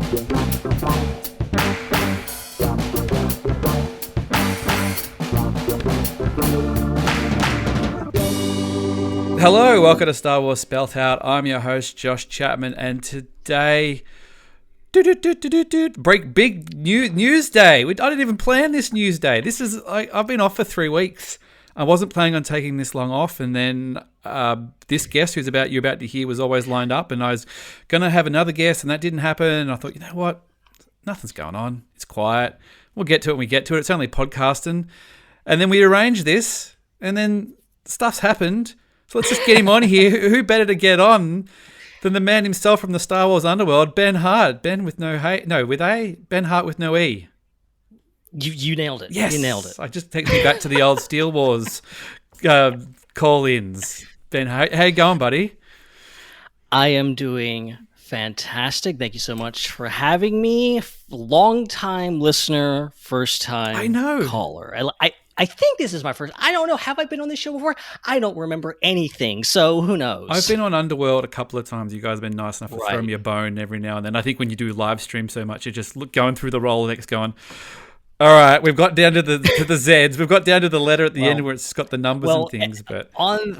Hello, welcome to Star Wars Spelt Out. I'm your host, Josh Chapman, and today, big news day. I didn't even plan this news day. I've been off for 3 weeks. I wasn't planning on taking this long off, and then this guest you're about to hear was always lined up, and I was going to have another guest, and that didn't happen. And I thought, you know what? Nothing's going on. It's quiet. We'll get to it when we get to it. It's only podcasting. And then we arranged this, and then stuff's happened. So let's just get him on here. Who better to get on than the man himself from the Star Wars Underworld, Ben Hart. Ben with no with A. Ben Hart with no E. You nailed it. Yes. You nailed it. I just takes me back to the old Steel Wars call-ins. Ben, how you going, buddy? I am doing fantastic. Thank you so much for having me. Long-time listener, first-time caller. I think this is my first. I don't know. Have I been on this show before? I don't remember anything. So who knows? I've been on Underworld a couple of times. You guys have been nice enough to throw me a bone every now and then. I think when you do live stream so much, you're just going through the Rolodex going, all right, we've got down to the Zs. We've got down to the letter at the end where it's got the numbers and things. But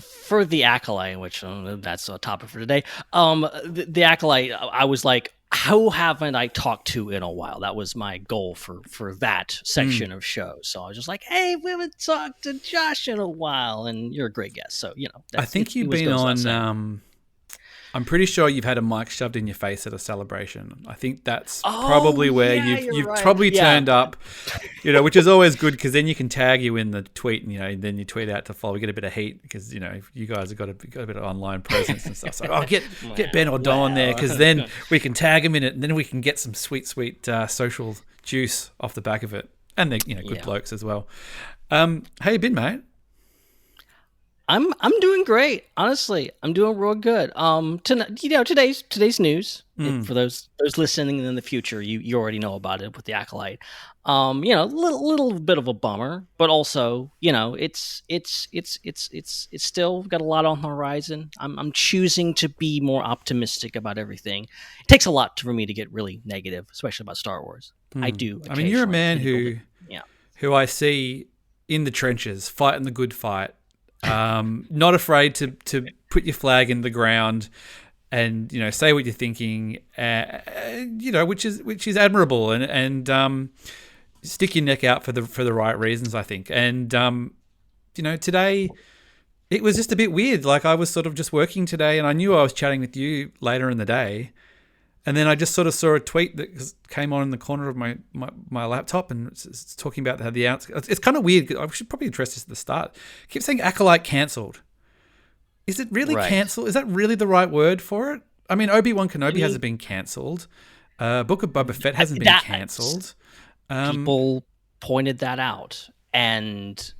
for the Acolyte, which that's a topic for today, the Acolyte, I was like, who haven't I talked to in a while? That was my goal for that section of shows. So I was just like, hey, we haven't talked to Josh in a while, and you're a great guest. So, I think you've been on, I'm pretty sure you've had a mic shoved in your face at a celebration. I think that's probably where you've right. probably turned up, which is always good because then you can tag you in the tweet and, then you tweet out to follow. We get a bit of heat because, you guys have got a bit of online presence and stuff. So, get Ben or Don there because then we can tag him in it and then we can get some sweet social juice off the back of it. And they're, good blokes as well. How you been, mate? I'm doing great. Honestly, I'm doing real good. Today's news for those listening in the future, you already know about it with the Acolyte. Little bit of a bummer, but also, it's still got a lot on the horizon. I'm choosing to be more optimistic about everything. It takes a lot for me to get really negative, especially about Star Wars. I do. I mean, you're a man who I see in the trenches, fighting the good fight. Not afraid to put your flag in the ground and say what you're thinking, which is admirable and stick your neck out for the right reasons, I think. And today it was just a bit weird. Like I was sort of just working today, and I knew I was chatting with you later in the day. And then I just sort of saw a tweet that came on in the corner of my laptop, and it's talking about how the ounce. It's kind of weird. I should probably address this at the start. I keep saying Acolyte cancelled. Is it really cancelled? Is that really the right word for it? I mean, Obi-Wan Kenobi hasn't been cancelled. Book of Boba Fett hasn't been cancelled. People pointed that out, and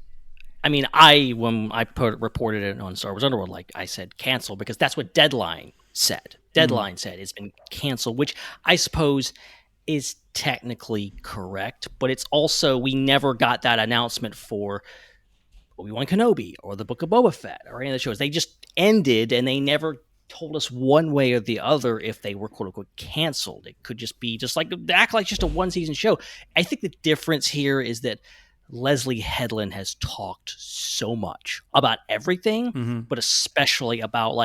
I mean, when I reported it on Star Wars Underworld, like I said, cancel because that's what Deadline said. Deadline said it's been canceled, which I suppose is technically correct, but it's also we never got that announcement for Obi-Wan Kenobi or the Book of Boba Fett or any of the shows. They just ended, and they never told us one way or the other if they were quote unquote canceled. It could just be just like the Acolyte's just a one season show. I think the difference here is that Leslie Headland has talked so much about everything, but especially about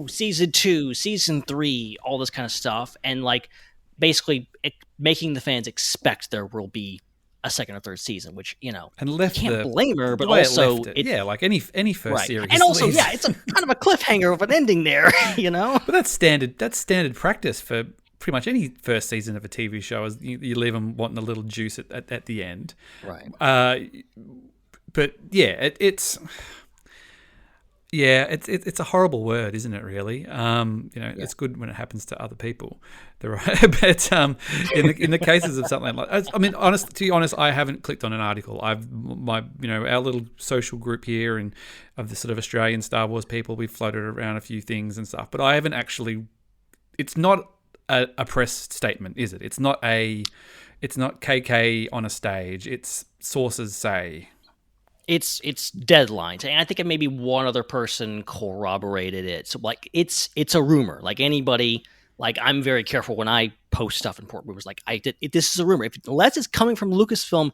season 2, season 3, all this kind of stuff. And basically making the fans expect there will be a second or third season, which, and left can't blame her, but also like any first series. And also, it's a kind of a cliffhanger of an ending there, But that's standard practice for pretty much any first season of a TV show is you leave them wanting a little juice at the end. Right. But it's a horrible word, isn't it? Really. It's good when it happens to other people. But in the cases of something like, I mean, to be honest, I haven't clicked on an article. Our little social group here and of the sort of Australian Star Wars people, we've floated around a few things and stuff, but I haven't actually. It's not a press statement, is it? It's not KK on a stage. It's sources say. It's deadlines, and I think maybe one other person corroborated it. So it's a rumor. Like anybody Like, I'm very careful when I post stuff in port rumors. Like, this is a rumor. Unless it's coming from Lucasfilm,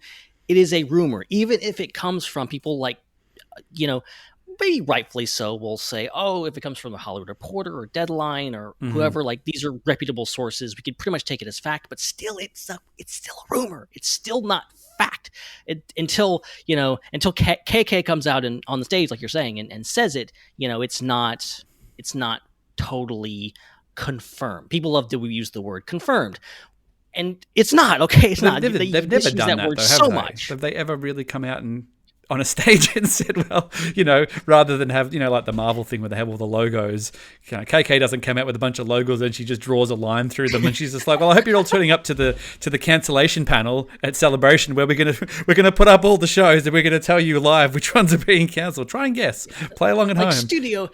it is a rumor. Even if it comes from people like, maybe rightfully so, will say, oh, if it comes from the Hollywood Reporter or Deadline or whoever, like, these are reputable sources, we can pretty much take it as fact. But still, it's still a rumor. It's still not fact until KK comes out and on the stage, like you're saying, and says it. It's not totally confirmed. People love to use the word confirmed, and it's not. Okay, it's not. They've never done that word though, so much. Have they ever really come out and on a stage and said, well, rather than have, like the Marvel thing where they have all the logos, KK doesn't come out with a bunch of logos and she just draws a line through them and she's just like, well, I hope you're all turning up to the cancellation panel at Celebration where we're gonna put up all the shows and we're gonna tell you live which ones are being cancelled. Try and guess. Play along at home.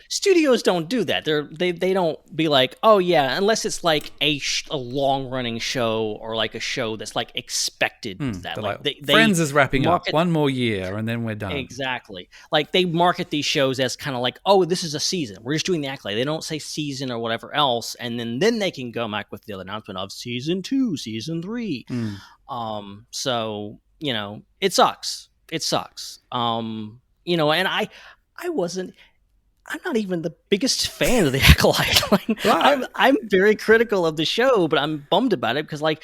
Studios don't do that. They don't be like, oh yeah, unless it's like a long running show or like a show that's like expected. That like Friends is wrapping up one more year and then we're done. Exactly. Like they market these shows as kind of like, oh, this is a season. We're just doing the Acolyte. They don't say season or whatever else, and then they can go back with the other announcement of season 2, season 3. So it sucks. It sucks. And I'm not even the biggest fan of the Acolyte. Like, I'm very critical of the show, but I'm bummed about it because, like,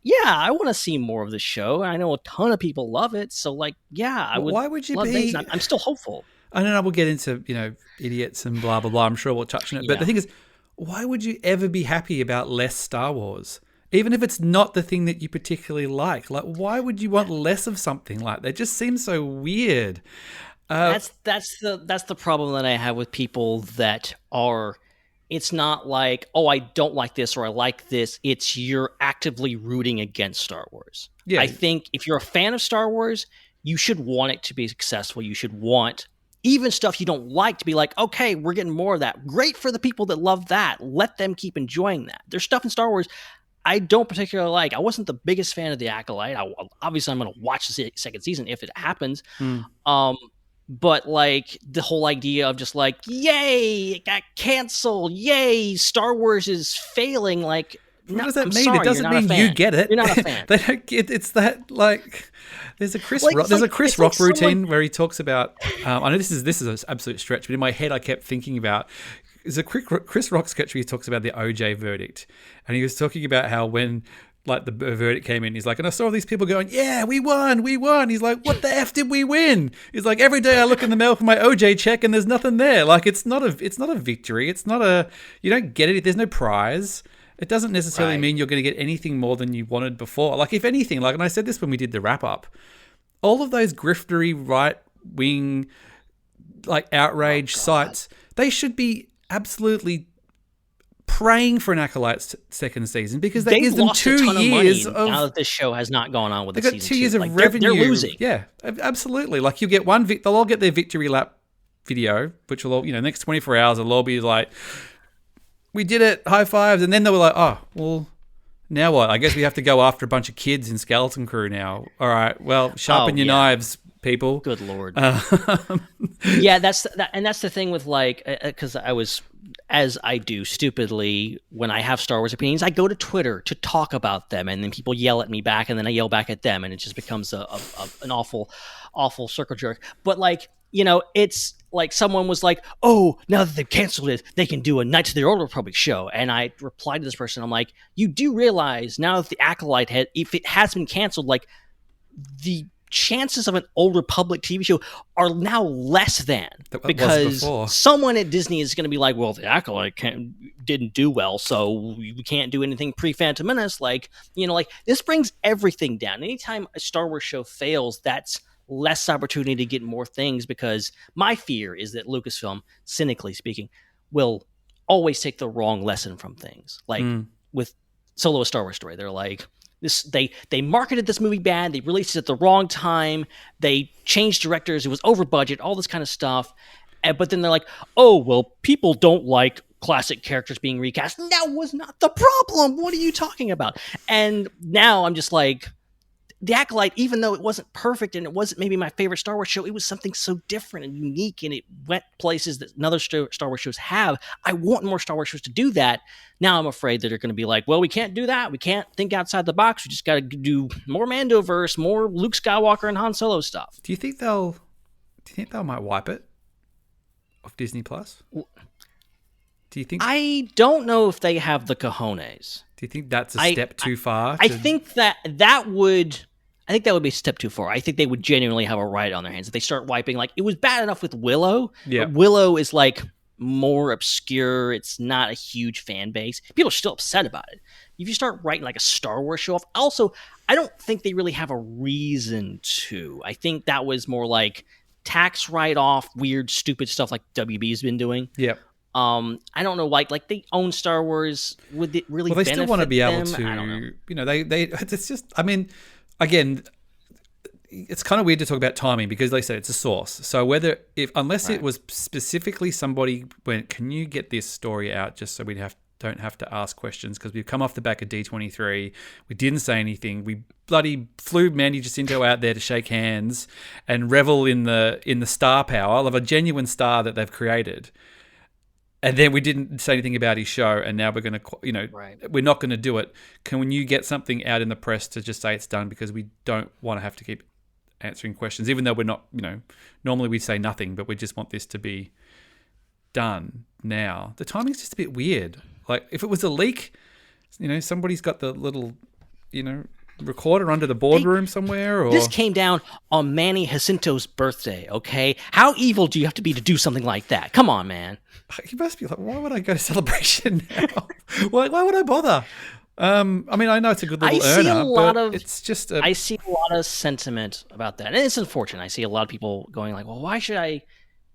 yeah, I want to see more of the show. I know a ton of people love it, so like, yeah, I would. Why would you be? I'm still hopeful. I don't know. We'll get into idiots and blah blah blah. I'm sure we'll touch on it. But the thing is, why would you ever be happy about less Star Wars? Even if it's not the thing that you particularly like, why would you want less of something like that? It just seems so weird. That's the problem that I have with people that are. It's not like, oh, I don't like this or I like this. It's you're actively rooting against Star Wars. Yeah. I think if you're a fan of Star Wars, you should want it to be successful. You should want even stuff you don't like to be like, okay, we're getting more of that. Great for the people that love that. Let them keep enjoying that. There's stuff in Star Wars I don't particularly like. I wasn't the biggest fan of the Acolyte. Obviously, I'm going to watch the second season if it happens. But like the whole idea of just like, yay, it got canceled. Yay, Star Wars is failing. Like, what does that mean? Sorry, it doesn't mean you get it. You're not a fan. They don't get. It's that like. There's a Chris Rock routine where he talks about. I know this is an absolute stretch, but in my head I kept thinking about. There's a Chris Rock sketch where he talks about the OJ verdict, and he was talking about how when. Like the verdict came in, he's like, and I saw these people going, yeah, we won. He's like, what the F did we win? He's like, every day I look in the mail for my OJ check and there's nothing there. Like, it's not a victory. It's not you don't get it. There's no prize. It doesn't necessarily mean you're going to get anything more than you wanted before. Like, if anything, like, and I said this when we did the wrap up, all of those griftery right wing, like outrage sites, they should be absolutely praying for an Acolyte's second season because that gives them 2 years of now that this show has not gone on with the season 2 years of revenue. They're losing. Yeah, absolutely. Like you get one, they'll all get their victory lap video, which will all, next 24 hours, they'll all be like, we did it, high fives, and then they were like, oh, well, now what? I guess we have to go after a bunch of kids in Skeleton Crew now. All right, well, sharpen your knives, people. Good Lord. Yeah, that's the thing with like, because I was. As I do stupidly when I have Star Wars opinions, I go to Twitter to talk about them, and then people yell at me back, and then I yell back at them, and it just becomes an awful circle jerk. But like, it's like someone was like, "Oh, now that they've canceled it, they can do a Knights of the Old Republic show." And I replied to this person, I'm like, "You do realize now that the Acolyte if it has been canceled, like the chances of an Old Republic TV show are now less than because someone at Disney is going to be like, well, the Acolyte didn't do well, so we can't do anything pre-Phantom Menace. Like, like this brings everything down. Anytime a Star Wars show fails, that's less opportunity to get more things because my fear is that Lucasfilm, cynically speaking, will always take the wrong lesson from things. Like with Solo: A Star Wars Story, they're like, they marketed this movie bad. They released it at the wrong time. They changed directors. It was over budget, all this kind of stuff. But then they're like, oh, well, people don't like classic characters being recast. That was not the problem. What are you talking about? And now I'm just like, The Acolyte, even though it wasn't perfect and it wasn't maybe my favorite Star Wars show, it was something so different and unique, and it went places that other Star Wars shows have. I want more Star Wars shows to do that. Now I'm afraid that they're going to be like, well, we can't do that. We can't think outside the box. We just got to do more Mandoverse, more Luke Skywalker and Han Solo stuff. Do you think they might wipe it off Disney Plus? Do you think? I don't know if they have the cojones. Do you think that's a step too far? I think that would be a step too far. I think they would genuinely have a riot on their hands if they start wiping. Like, it was bad enough with Willow. Yeah, Willow is like more obscure. It's not a huge fan base. People are still upset about it. If you start writing like a Star Wars show off, also, I don't think they really have a reason to. I think that was more like tax write-off, weird, stupid stuff like WB's been doing. Yep. I don't know, like they own Star Wars. Would it really? Well, they still want to be able them? to. I don't know. You know, they. It's just. I mean, again, it's kind of weird to talk about timing because, like I said, it's a source. So unless it was specifically somebody went, can you get this story out just so we don't have to ask questions, because we've come off the back of D23, we didn't say anything, we bloody flew Mandy Jacinto out there to shake hands and revel in the star power of a genuine star that they've created. And then we didn't say anything about his show, and now we're going to, we're not going to do it. Can you get something out in the press to just say it's done, because we don't want to have to keep answering questions, even though we're not, normally we say nothing, but we just want this to be done now. The timing's just a bit weird. Like, if it was a leak, somebody's got the little, recorder under the boardroom somewhere. Or this came down on Manny Jacinto's birthday, okay? How evil do you have to be to do something like that? Come on, man. You must be like, why would I go to Celebration now? why would I bother? I mean, I know it's a good little earner, it's just I see a lot of sentiment about that. And it's unfortunate. I see a lot of people going like, well, why should I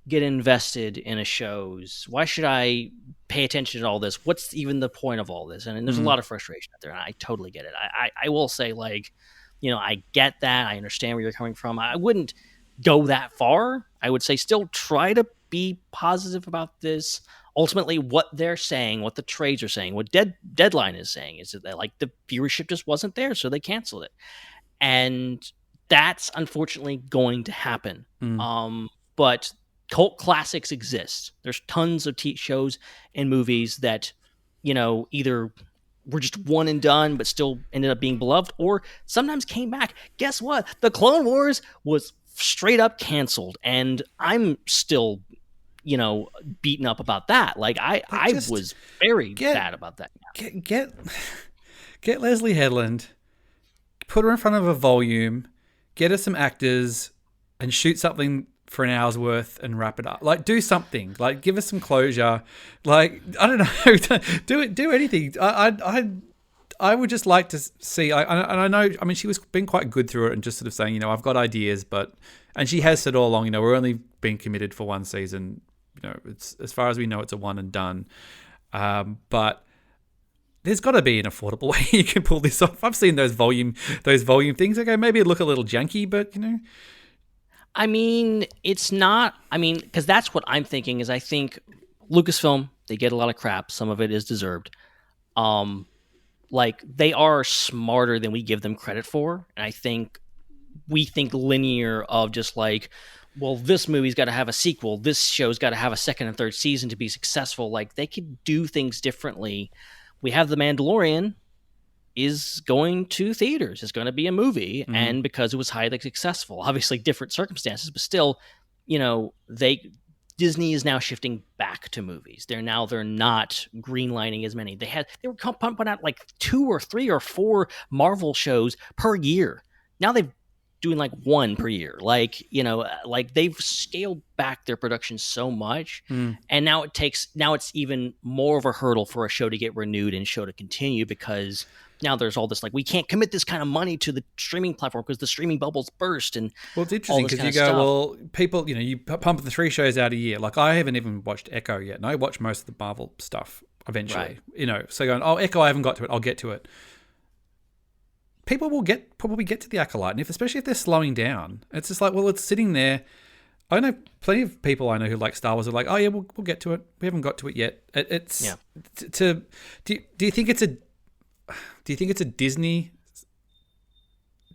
get invested in a show's? Why should I pay attention to all this? What's even the point of all this? And there's a lot of frustration out there, and I totally get it. I will say, like, I get that. I understand where you're coming from. I wouldn't go that far. I would say still try to be positive about this. Ultimately, what they're saying, what the trades are saying, what Deadline is saying is that like the viewership just wasn't there, so they canceled it. And that's unfortunately going to happen. But cult classics exist. There's tons of shows and movies that, either were just one and done, but still ended up being beloved, or sometimes came back. Guess what? The Clone Wars was straight up canceled, and I'm still, beaten up about that. Like, I was very sad about that. Get Leslie Headland, put her in front of a volume, get her some actors, and shoot something for an hour's worth and wrap it up. Like, do something. Like, give us some closure. Like, I don't know. do anything. I would just like to see. I know. I mean, she was been quite good through it and just sort of saying, I've got ideas, and she has said all along, we're only being committed for one season. It's, as far as we know, it's a one and done. But there's got to be an affordable way you can pull this off. I've seen those volume things. Okay, maybe it look a little janky, but I mean, it's not. I mean, because that's what I'm thinking. Is I think Lucasfilm, they get a lot of crap. Some of it is deserved. Like, they are smarter than we give them credit for, and I think we think linear of just like, well, this movie's got to have a sequel. This show's got to have a second and third season to be successful. Like, they could do things differently. We have The Mandalorian is going to theaters. It's going to be a movie, and because it was highly successful, obviously different circumstances, but still, Disney is now shifting back to movies. They're not greenlighting as many. They were pumping out like 2 or 3 or 4 Marvel shows per year. Now they've doing like 1 per year. Like, like they've scaled back their production so much, and now it's even more of a hurdle for a show to get renewed and show to continue, because now there's all this, like, we can't commit this kind of money to the streaming platform because the streaming bubbles burst. And well, it's interesting because you go, stuff. Well, people, you pump the 3 shows out a year. Like, I haven't even watched Echo yet, and I watch most of the Marvel stuff eventually. Right. So going, oh, Echo, I haven't got to it. I'll get to it. People will probably get to the Acolyte, and especially if they're slowing down, it's just like, well, it's sitting there. I know plenty of people I know who like Star Wars are like, oh yeah, we'll get to it. We haven't got to it yet. Do you think it's a Disney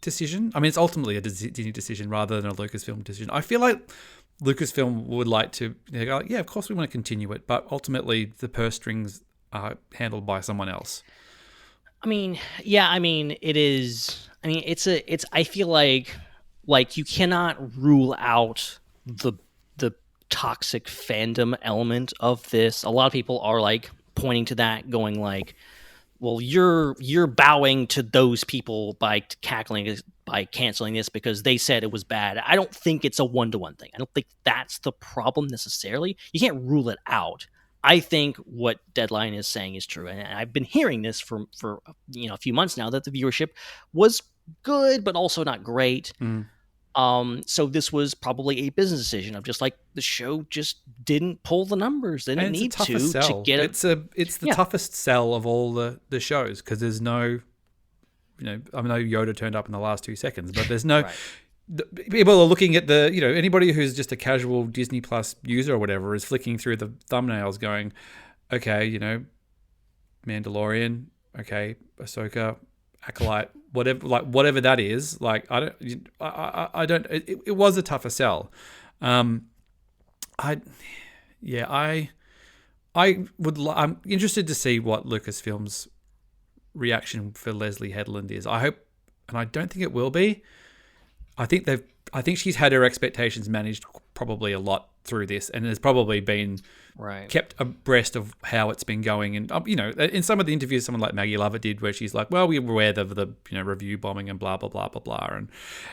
decision. I mean, it's ultimately a Disney decision rather than a Lucasfilm decision. I feel like Lucasfilm would like to go, yeah, of course we want to continue it, but ultimately the purse strings are handled by someone else. I mean, yeah, I mean, it is. I mean, I feel like you cannot rule out the toxic fandom element of this. A lot of people are like pointing to that, going like, well, you're bowing to those people by canceling this because they said it was bad. I don't think it's a one-to-one thing. I don't think that's the problem necessarily. You can't rule it out. I think what Deadline is saying is true, and I've been hearing this for a few months now, that the viewership was good but also not great. So this was probably a business decision of just like the show just didn't pull the numbers they didn't need to get it. It's the toughest sell of all the shows, because there's no, I know Yoda turned up in the last 2 seconds, but there's no. Right. People are looking at anybody who's just a casual Disney Plus user or whatever is flicking through the thumbnails, going, okay, Mandalorian, okay, Ahsoka, Acolyte, whatever that is. Like, I don't. It was a tougher sell. I'm interested to see what Lucasfilm's reaction for Leslie Headland is. I hope, and I don't think it will be. I think she's had her expectations managed probably a lot through this, and has probably been kept abreast of how it's been going. And in some of the interviews, someone like Maggie Lovett did, where she's like, "Well, we were aware of the review bombing and blah blah blah blah blah,"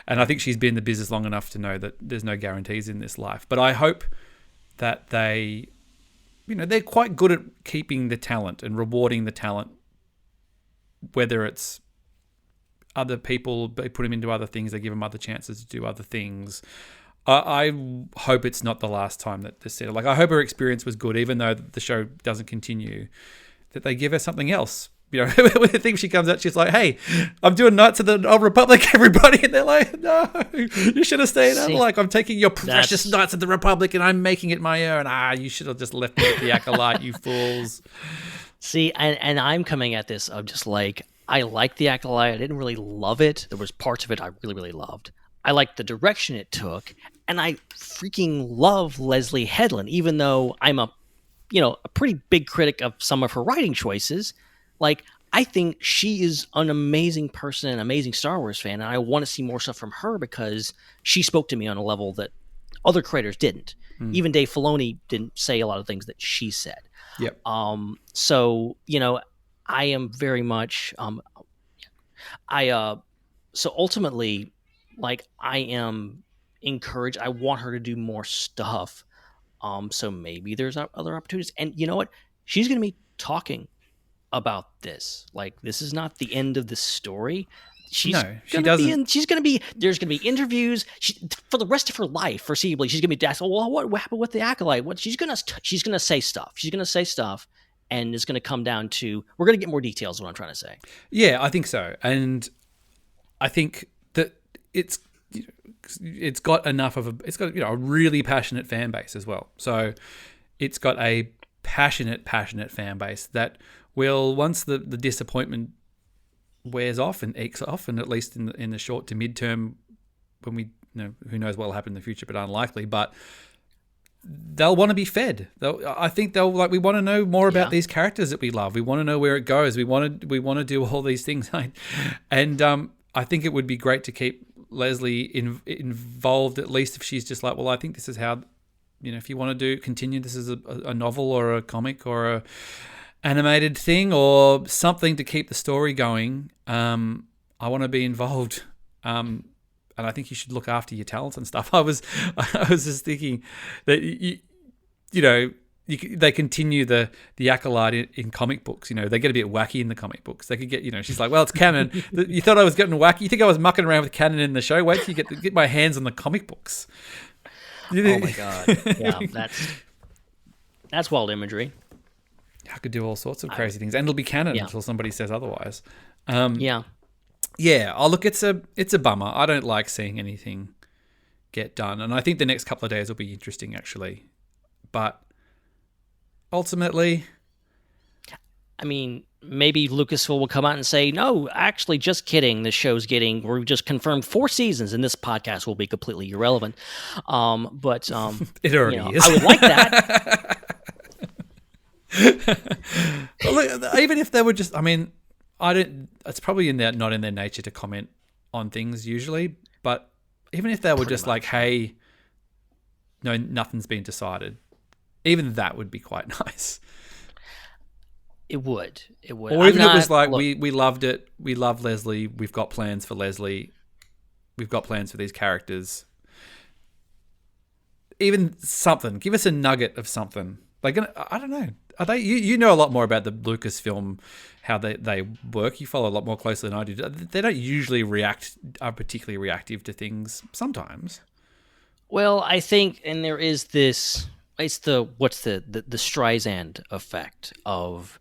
and I think she's been in the business long enough to know that there's no guarantees in this life. But I hope that they're quite good at keeping the talent and rewarding the talent, whether it's other people, they put them into other things, they give them other chances to do other things. I hope it's not the last time that this said. Like, I hope her experience was good, even though the show doesn't continue, that they give her something else. When the thing she comes out, she's like, "Hey, I'm doing Knights of the Old Republic, everybody," and they're like, "No, you should have stayed up. Like, I'm taking your precious Knights of the Republic and I'm making it my own. You should have just left me with the Acolyte, you fools." See, and I'm coming at this of just like, I like the Acolyte. I didn't really love it. There was parts of it I really, really loved. I liked the direction it took, and I freaking love Leslie Headland, even though I'm a pretty big critic of some of her writing choices. Like, I think she is an amazing person, an amazing Star Wars fan, and I want to see more stuff from her because she spoke to me on a level that other creators didn't. Even Dave Filoni didn't say a lot of things that she said. Yep. So, I am very much so ultimately, like, I am encouraged. I want her to do more stuff. So maybe there's other opportunities. And you know what? She's going to be talking about this. Like, this is not the end of the story. There's going to be interviews for the rest of her life. Foreseeably, she's going to be asked, "Well, what happened with the Acolyte?" She's going to say stuff. She's going to say stuff. And it's going to come down to, we're going to get more details, is what I'm trying to say. Yeah, I think so. And I think that it's got enough of it's got a really passionate fan base as well. So it's got a passionate fan base that will, once the disappointment wears off and ekes off, and at least in the short to mid-term, when we, who knows what will happen in the future, but unlikely, but they'll want to be fed. I think we want to know more about these characters that we love. We want to know where it goes. We want to do all these things. And I think it would be great to keep Leslie involved, at least if she's just like, well, I think this is how, if you want to continue this as a novel or a comic or a animated thing or something to keep the story going. I want to be involved. And I think you should look after your talents and stuff. I was just thinking that they continue the Acolyte in comic books. They get a bit wacky in the comic books. They could get, she's like, well, it's canon. You thought I was getting wacky. You think I was mucking around with canon in the show? Wait till you get my hands on the comic books. Oh my god! Yeah, that's wild imagery. I could do all sorts of crazy things, and it'll be canon until somebody says otherwise. Yeah. Oh, look, it's a bummer. I don't like seeing anything get done, and I think the next couple of days will be interesting, actually. But ultimately, I mean, maybe Lucasfilm will come out and say, no, actually, just kidding. We're just confirmed 4 seasons, and this podcast will be completely irrelevant. But it already is. I would like that. Look, even if they were just, I mean, it's probably not in their nature to comment on things usually, but even if they were just like, hey, no, nothing's been decided, even that would be quite nice. It would. Or even if it was like, we loved it. We love Leslie. We've got plans for Leslie. We've got plans for these characters. Even something. Give us a nugget of something. Like, I don't know. Are they? You know a lot more about the Lucasfilm, how they work. You follow a lot more closely than I do. They don't usually are particularly reactive to things sometimes. Well, I think, and there is this, it's the Streisand effect of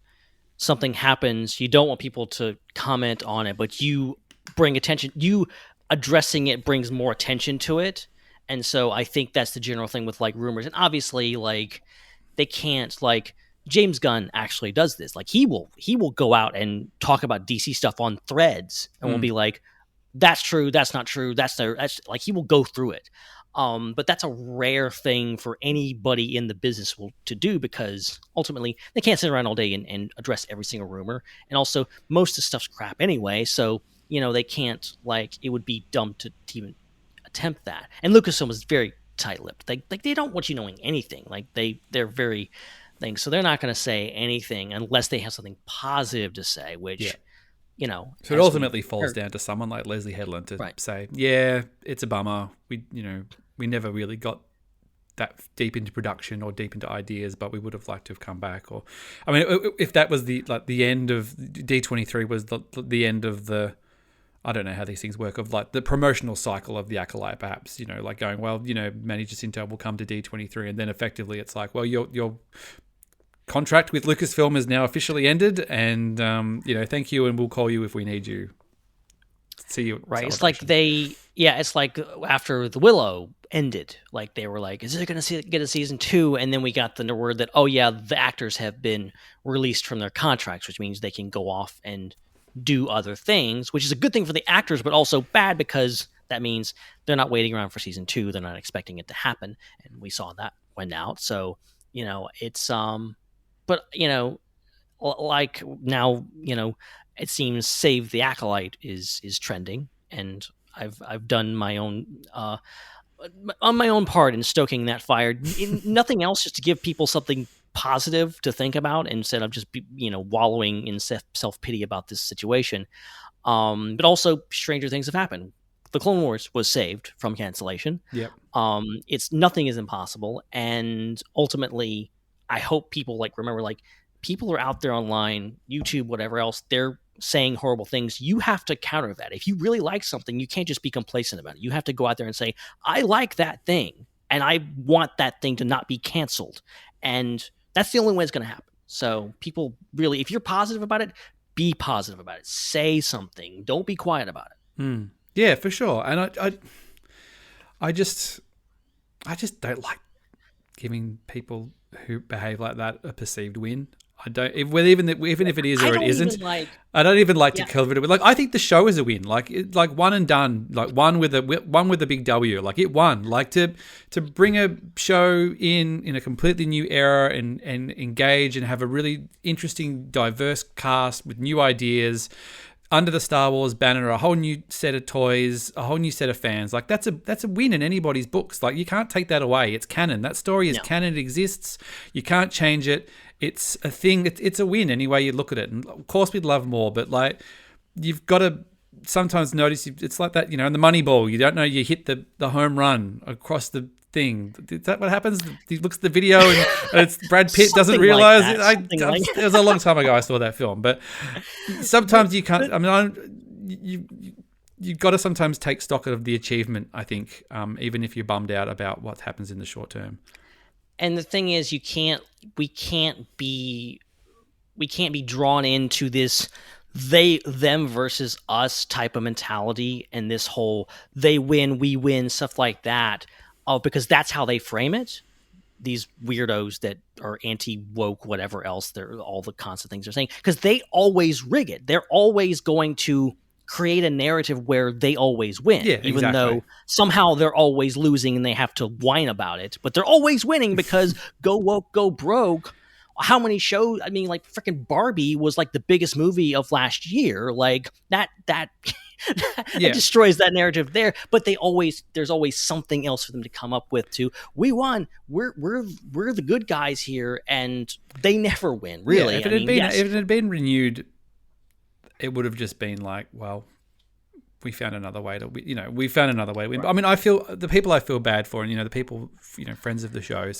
something happens, you don't want people to comment on it, but you addressing it brings more attention to it. And so I think that's the general thing with like rumors. And obviously, like, they can't, like, James Gunn actually does this. Like, he will go out and talk about DC stuff on threads and will be like, that's true, that's not true, that's like, he will go through it. But that's a rare thing for anybody in the business to do, because ultimately they can't sit around all day and address every single rumor. And also, most of the stuff's crap anyway, so they can't, like, it would be dumb to even attempt that. And Lucasfilm is very tight-lipped. They don't want you knowing anything. Like, they're very things, so they're not going to say anything unless they have something positive to say, which So it ultimately falls down to someone like Leslie Headland to say, yeah, it's a bummer. We never really got that deep into production or deep into ideas, but we would have liked to have come back. Or, I mean, if that was the end of D23 was the end of the, I don't know how these things work, of like the promotional cycle of the Acolyte, perhaps, like going, well, Manny Jacinto will come to D23, and then effectively it's like, well, your contract with Lucasfilm is now officially ended, and thank you, and we'll call you if we need you. See you. Right. It's like it's like after The Willow ended, like, they were like, is it going to get a season 2? And then we got the word that, oh yeah, the actors have been released from their contracts, which means they can go off and do other things, which is a good thing for the actors, but also bad because that means they're not waiting around for season 2. They're not expecting it to happen. And we saw that went out. So, it's, but, like now, it seems Save the Acolyte is trending, and I've done my own on my own part in stoking that fire. Nothing else, just to give people something positive to think about instead of just wallowing in self-pity about this situation. But also, stranger things have happened. The Clone Wars was saved from cancellation. Yep. It's nothing is impossible, and ultimately, I hope people remember, people are out there online, YouTube, whatever else, they're saying horrible things. You have to counter that. If you really like something, you can't just be complacent about it. You have to go out there and say, I like that thing, and I want that thing to not be canceled. And that's the only way it's going to happen. So people really, if you're positive about it, be positive about it. Say something. Don't be quiet about it. Yeah, for sure. And I just don't like giving people who behave like that a perceived win. I don't, even if it is or it isn't. I don't even like to cover it. I think the show is a win. One and done. One with a big W. It won. To bring a show in a completely new era and engage and have a really interesting, diverse cast with new ideas under the Star Wars banner, a whole new set of toys, a whole new set of fans. That's a win in anybody's books. You can't take that away. It's canon. That story is canon. It exists. You can't change it. It's a thing. It's a win any way you look at it. And of course, we'd love more, but you've got to sometimes notice it's like that. In the Moneyball, you don't know you hit the home run across the thing. Is that what happens? He looks at the video and it's Brad Pitt doesn't realize it. It was a long time ago I saw that film, but sometimes you can't. I mean, you've got to sometimes take stock of the achievement. I think, even if you're bummed out about what happens in the short term. And the thing is, we can't be drawn into this them versus us type of mentality and this whole they win, we win, stuff like that, because that's how they frame it. these weirdos that are anti-woke, whatever else, they're all the constant things they're saying, because they always rig it. They're always going to create a narrative where they always win, even though somehow they're always losing and they have to whine about it. But they're always winning because go woke, go broke. How many shows? I mean, like freaking Barbie was like the biggest movie of last year. Like that it destroys that narrative there. But there's always something else for them to come up with. We won. We're the good guys here, and they never win. Really, if it had been renewed, it would have just been like, well, we found another way to, we found another way. Right. I mean, I feel the people I feel bad for, and the people, friends of the show,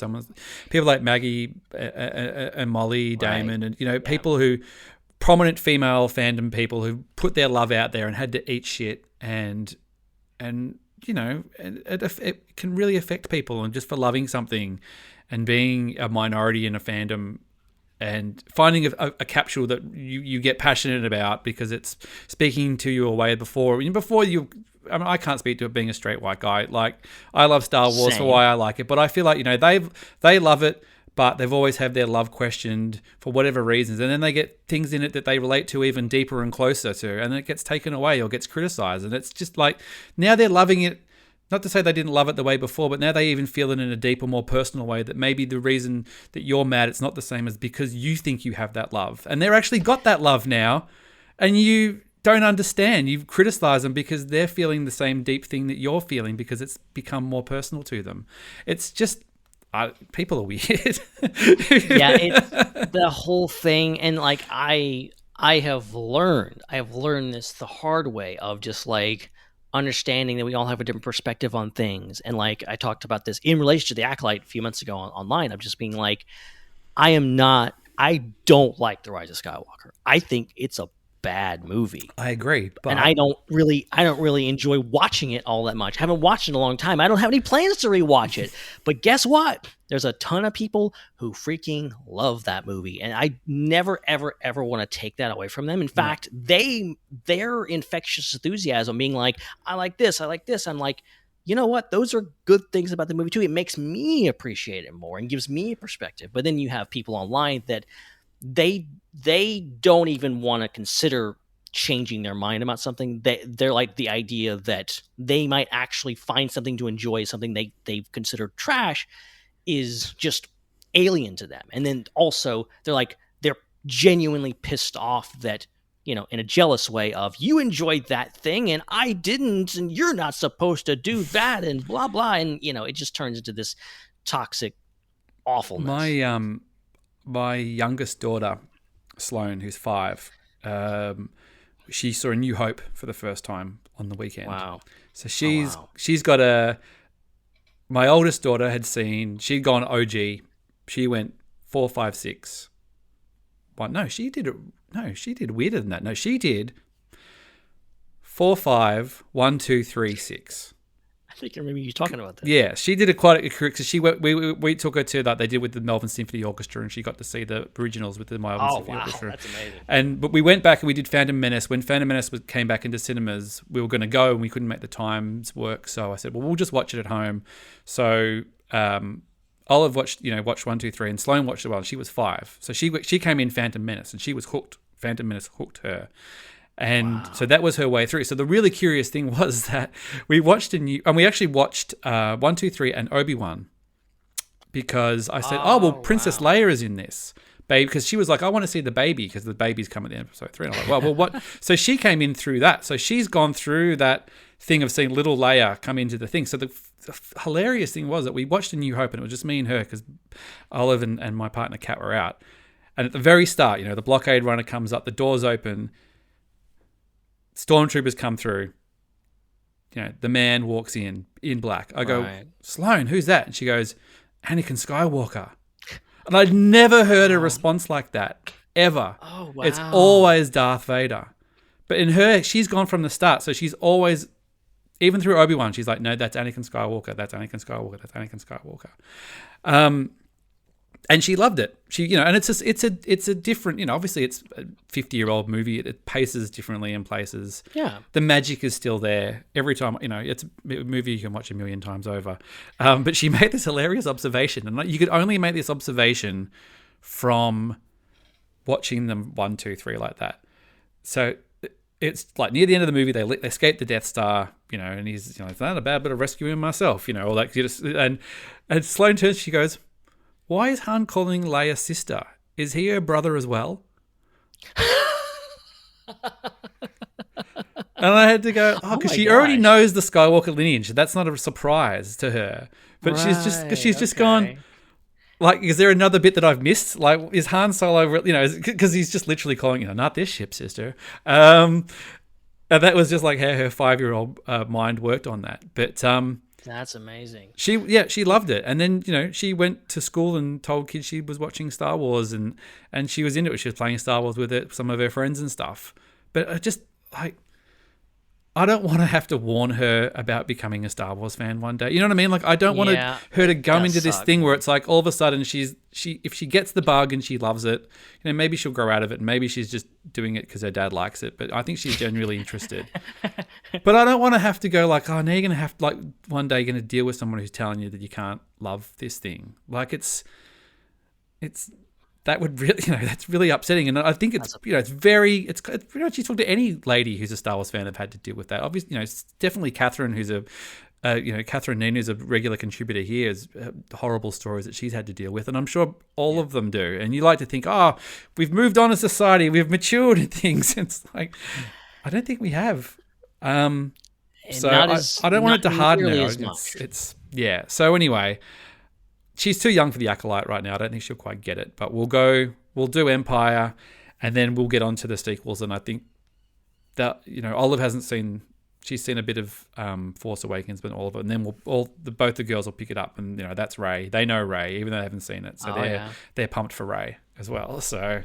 people like Maggie and Molly Damon, and people who, prominent female fandom people who put their love out there and had to eat shit, and it can really affect people, and just for loving something and being a minority in a fandom. And finding a capsule that you get passionate about because it's speaking to you away before you. I mean, I can't speak to it being a straight white guy. Like, I love Star Wars for why I like it, but I feel like they love it, but they've always had their love questioned for whatever reasons, and then they get things in it that they relate to even deeper and closer to, and then it gets taken away or gets criticized, and it's just like now they're loving it. Not to say they didn't love it the way before, but now they even feel it in a deeper, more personal way, that maybe the reason that you're mad it's not the same as because you think you have that love. And they're actually got that love now, and you don't understand. You've criticized them because they're feeling the same deep thing that you're feeling because it's become more personal to them. It's just... people are weird. Yeah, it's the whole thing. And like, I have learned this the hard way of just like... understanding that we all have a different perspective on things. And like I talked about this in relation to the Acolyte a few months ago online, of just being like, I don't like The Rise of Skywalker. I think it's a bad movie. I agree. But... and I don't really enjoy watching it all that much. I haven't watched it in a long time. I don't have any plans to rewatch it. But guess what? There's a ton of people who freaking love that movie. And I never, ever, ever want to take that away from them. In fact, their infectious enthusiasm being like, I like this. I'm like, you know what? Those are good things about the movie too. It makes me appreciate it more and gives me a perspective. But then you have people online that they don't even want to consider changing their mind about something. They're like, the idea that they might actually find something to enjoy, something they've considered trash, is just alien to them. And then also they're genuinely pissed off that, in a jealous way of, you enjoyed that thing and I didn't, and you're not supposed to do that, and blah blah. And it just turns into this toxic awfulness. My youngest daughter, Sloane, who's 5, she saw A New Hope for the first time on the weekend. Wow. So she's got my oldest daughter she'd gone OG. She went 4, 5, 6. Well, no, she did weirder than that. No, she did 4, 5, 1, 2, 3, 6. I think I remember you talking about that. Yeah, she did quite a correct. Because we took her to that they did with the Melbourne Symphony Orchestra, and she got to see the originals with the Melbourne Symphony Orchestra. That's amazing. But we went back and we did Phantom Menace. When Phantom Menace came back into cinemas, we were going to go and we couldn't make the times work. So I said, well, we'll just watch it at home. So Olive watched 1, 2, 3, and Sloane watched it while she was 5. So she came in Phantom Menace and she was hooked. Phantom Menace hooked her. And so that was her way through. So the really curious thing was that we actually watched 1, 2, 3 and Obi-Wan, because I said, Princess Leia is in this, baby, because she was like, I want to see the baby because the baby's coming in episode 3. And I'm like, well, what? So she came in through that. So she's gone through that thing of seeing little Leia come into the thing. So the hilarious thing was that we watched A New Hope and it was just me and her because Olive and my partner Kat were out. And at the very start, the blockade runner comes up, the doors open, stormtroopers come through. The man walks in black. I go, Sloane, who's that? And she goes, Anakin Skywalker. And I'd never heard a response like that, ever. Oh, wow. It's always Darth Vader. But in her, she's gone from the start. So she's always, even through Obi-Wan, she's like, no, that's Anakin Skywalker. That's Anakin Skywalker. That's Anakin Skywalker. And she loved it. And it's a different, obviously it's a 50-year-old movie. It paces differently in places. Yeah. The magic is still there every time. It's a movie you can watch a million times over. But she made this hilarious observation, and you could only make this observation from watching them 1, 2, 3 like that. So it's like near the end of the movie, they escape the Death Star, and he's, it's not a bad bit of rescuing myself, all that. And Sloane turns, she goes, "Why is Han calling Leia sister? Is he her brother as well?" And I had to go, because she already knows the Skywalker lineage. That's not a surprise to her. But she's just gone, like, is there another bit that I've missed? Like, is Han Solo, because he's just literally calling, not this ship, sister. And that was just like how her 5-year-old mind worked on that. But that's amazing. She loved it. And then, she went to school and told kids she was watching Star Wars, and she was into it. She was playing Star Wars with some of her friends and stuff. But I just, like, I don't want to have to warn her about becoming a Star Wars fan one day. You know what I mean? Like, I don't want her to come into this thing where it's like all of a sudden if she gets the bug and she loves it, maybe she'll grow out of it, and maybe she's just doing it because her dad likes it. But I think she's genuinely interested. But I don't want to have to go like, oh, now you're going to have to, like, one day you're going to deal with someone who's telling you that you can't love this thing. Like, it's that would really, that's really upsetting. And I think it's pretty much, you talk to any lady who's a Star Wars fan have had to deal with that. Obviously, it's definitely Catherine, who's Catherine Neen, who's a regular contributor here, has horrible stories that she's had to deal with. And I'm sure all of them do. And you like to think, oh, we've moved on as society, we've matured and things. It's like, I don't think we have. So I don't want it to harden her. Yeah. So anyway, she's too young for the Acolyte right now. I don't think she'll quite get it. But we'll do Empire, and then we'll get on to the sequels. And I think that, Olive hasn't seen, she's seen a bit of Force Awakens, but all of it. And then both the girls will pick it up, and that's Rey. They know Rey, even though they haven't seen it. So they're pumped for Rey as well. So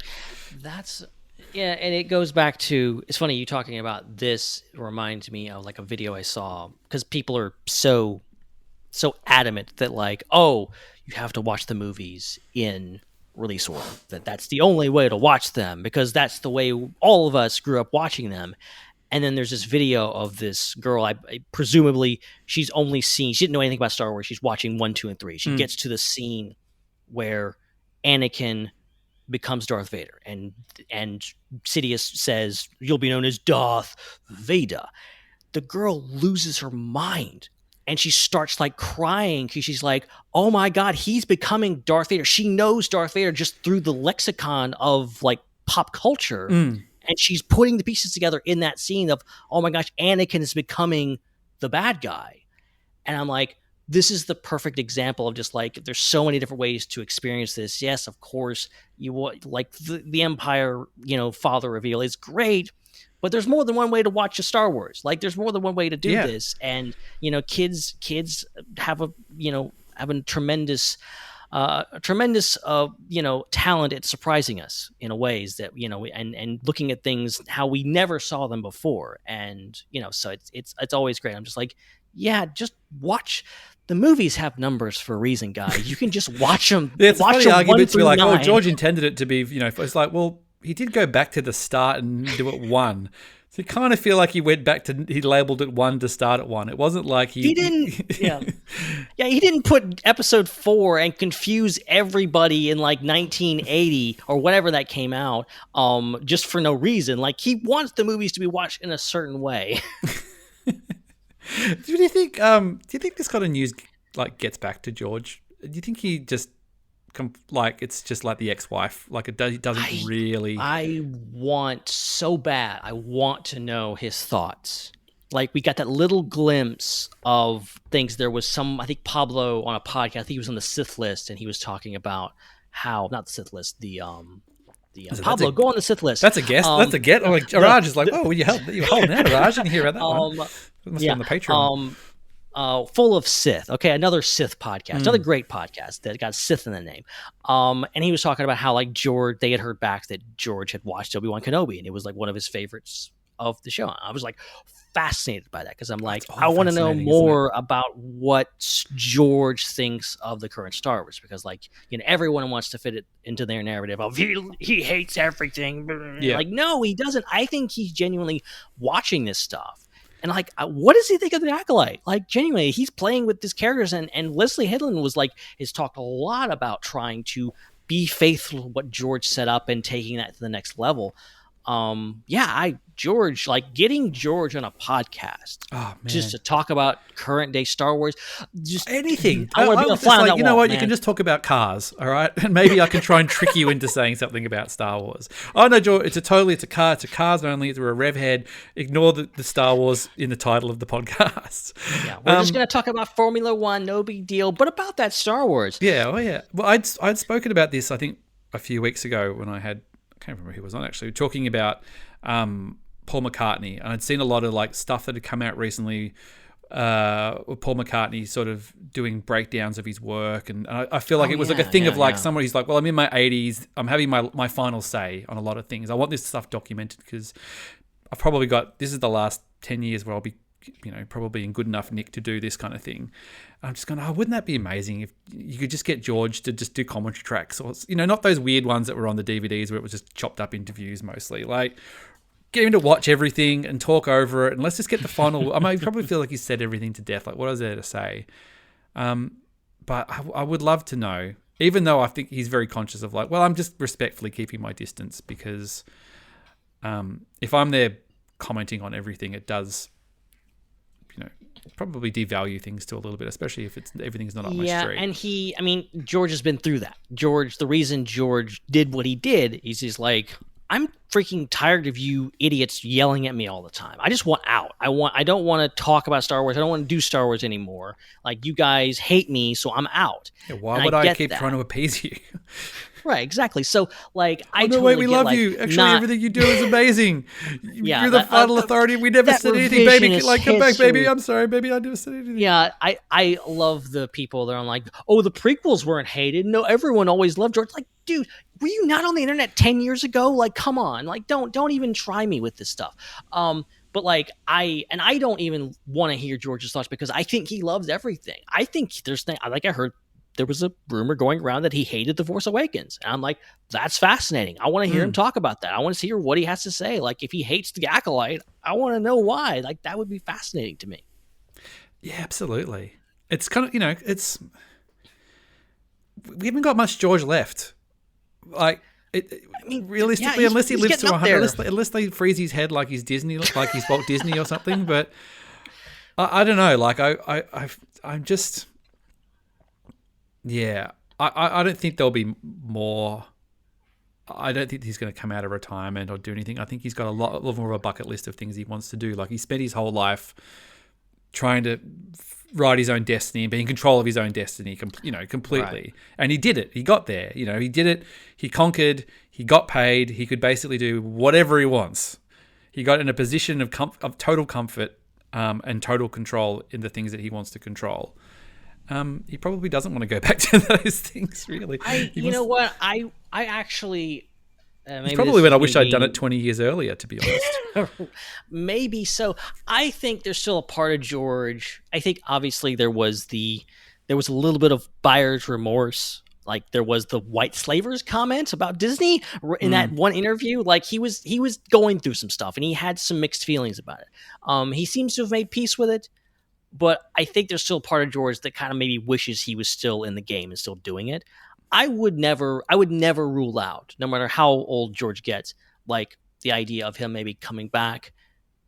that's, yeah. And it goes back to, it's funny you talking about this reminds me of like a video I saw, because people are so adamant that, like, oh, you have to watch the movies in release order, that's the only way to watch them because that's the way all of us grew up watching them. And then there's this video of this girl, I presumably she didn't know anything about Star Wars. She's watching 1, 2, and 3. She gets to the scene where Anakin becomes Darth Vader, and Sidious says, "You'll be known as Darth Vader." The girl loses her mind. And she starts like crying because she's like, oh my God, he's becoming Darth Vader. She knows Darth Vader just through the lexicon of like pop culture. And she's putting the pieces together in that scene of, oh my gosh, Anakin is becoming the bad guy. And I'm like, this is the perfect example of just like, there's so many different ways to experience this. Yes, of course, you want like the Empire, father reveal is great. But there's more than one way to watch a Star Wars. Like, there's more than one way to do this, and kids have a tremendous talent at surprising us in a ways that and looking at things how we never saw them before, and so it's always great. I'm just like, yeah, just watch. The movies have numbers for a reason, guys. You can just watch them. It's watch funny argument to be like, 9. Oh, George intended it to be, it's like, well, he did go back to the start and do it 1. So you kind of feel like he went back to, he labeled it 1 to start at 1. It wasn't like he didn't, yeah, he didn't put episode 4 and confuse everybody in like 1980 or whatever that came out, just for no reason. Like, he wants the movies to be watched in a certain way. Do you think this kind of news like gets back to George? Do you think he just it's just like the ex-wife, like he doesn't really? I want so bad. I want to know his thoughts. Like, we got that little glimpse of things. There was I think Pablo on a podcast, I think he was on the Sith list, and he was talking about how, not the Sith list, Pablo, go on the Sith list. That's a guess. That's a get. Like, Araj is like, oh, you holding out, Araj? Didn't hear about that one. It must be on the Patreon. Full of Sith. Okay, another Sith podcast, another great podcast that got Sith in the name. And he was talking about how, like, they had heard back that George had watched Obi-Wan Kenobi, and it was like one of his favorites of the show. I was like, fascinated by that because I'm like, all I want to know fascinating, more about what George thinks of the current Star Wars because, like, everyone wants to fit it into their narrative of he hates everything. Yeah. Like, no, he doesn't. I think he's genuinely watching this stuff. And like, what does he think of the Acolyte? Like, genuinely, he's playing with these characters, and Leslie Headland has talked a lot about trying to be faithful to what George set up and taking that to the next level. George, like getting George on a podcast just to talk about current day Star Wars, just anything. I want to be a fly on that wall, you know what? man. You can just talk about cars, all right? And maybe I can try and trick you into saying something about Star Wars. Oh no, George, it's a car. It's a cars only. We're a rev head. Ignore the Star Wars in the title of the podcast. Yeah, we're just going to talk about Formula One. No big deal. But about that Star Wars. Yeah. Oh yeah. Well, I'd spoken about this I think a few weeks ago when I can't remember who was on actually talking about Paul McCartney, and I'd seen a lot of like stuff that had come out recently with Paul McCartney sort of doing breakdowns of his work, and I feel like it was like a thing of like somebody who's like, well, I'm in my 80s, I'm having my final say on a lot of things. I want this stuff documented because I've probably this is the last 10 years where I'll be probably in good enough nick to do this kind of thing. I'm just going, wouldn't that be amazing if you could just get George to just do commentary tracks or, not those weird ones that were on the DVDs where it was just chopped up interviews mostly. Like, get him to watch everything and talk over it, and let's just get the final. I probably feel like he said everything to death. Like, what is there to say? But I would love to know, even though I think he's very conscious of like, well, I'm just respectfully keeping my distance because if I'm there commenting on everything, it does, probably devalue things to a little bit, especially if everything's not up my street. Yeah, and George has been through that. The reason George did what he did is he's like, I'm freaking tired of you idiots yelling at me all the time. I just want out. I don't want to talk about Star Wars. I don't want to do Star Wars anymore. Like, you guys hate me, so I'm out. Yeah, why would I keep trying to appease you? Right, exactly. So, like, we love you. Actually, everything you do is amazing. You're the final authority. We never said anything, baby. Like, come back, baby. I'm sorry, baby. I never said anything. Yeah, I love the people that are like, oh, the prequels weren't hated. No, everyone always loved George. Like, dude, were you not on the internet 10 years ago? Like, come on. Like, don't even try me with this stuff. But like, I don't even want to hear George's thoughts because I think he loves everything. I think I heard there was a rumor going around that he hated The Force Awakens. And I'm like, that's fascinating. I want to hear him talk about that. I want to hear what he has to say. Like, if he hates the Acolyte, I want to know why. Like, that would be fascinating to me. Yeah, absolutely. It's kind of, we haven't got much George left. Like, realistically, unless he lives to 100, unless they freeze his head like he's Disney, like he's Walt Disney or something. But I don't know. Like, I'm just... Yeah, I don't think there'll be more. I don't think he's going to come out of retirement or do anything. I think he's got a lot more of a bucket list of things he wants to do. Like, he spent his whole life trying to write his own destiny and be in control of his own destiny, completely. Right. And he did it. He got there. He did it. He conquered. He got paid. He could basically do whatever he wants. He got in a position of total comfort and total control in the things that he wants to control. He probably doesn't want to go back to those things, really. What? I actually... It's probably when I wish I'd done it 20 years earlier, to be honest. Maybe so. I think there's still a part of George. I think, obviously, there was a little bit of buyer's remorse. Like, there was the white slavers comment about Disney in that one interview. Like, he was going through some stuff, and he had some mixed feelings about it. He seems to have made peace with it. But I think there's still a part of George that kind of maybe wishes he was still in the game and still doing it. I would never rule out, no matter how old George gets, like the idea of him maybe coming back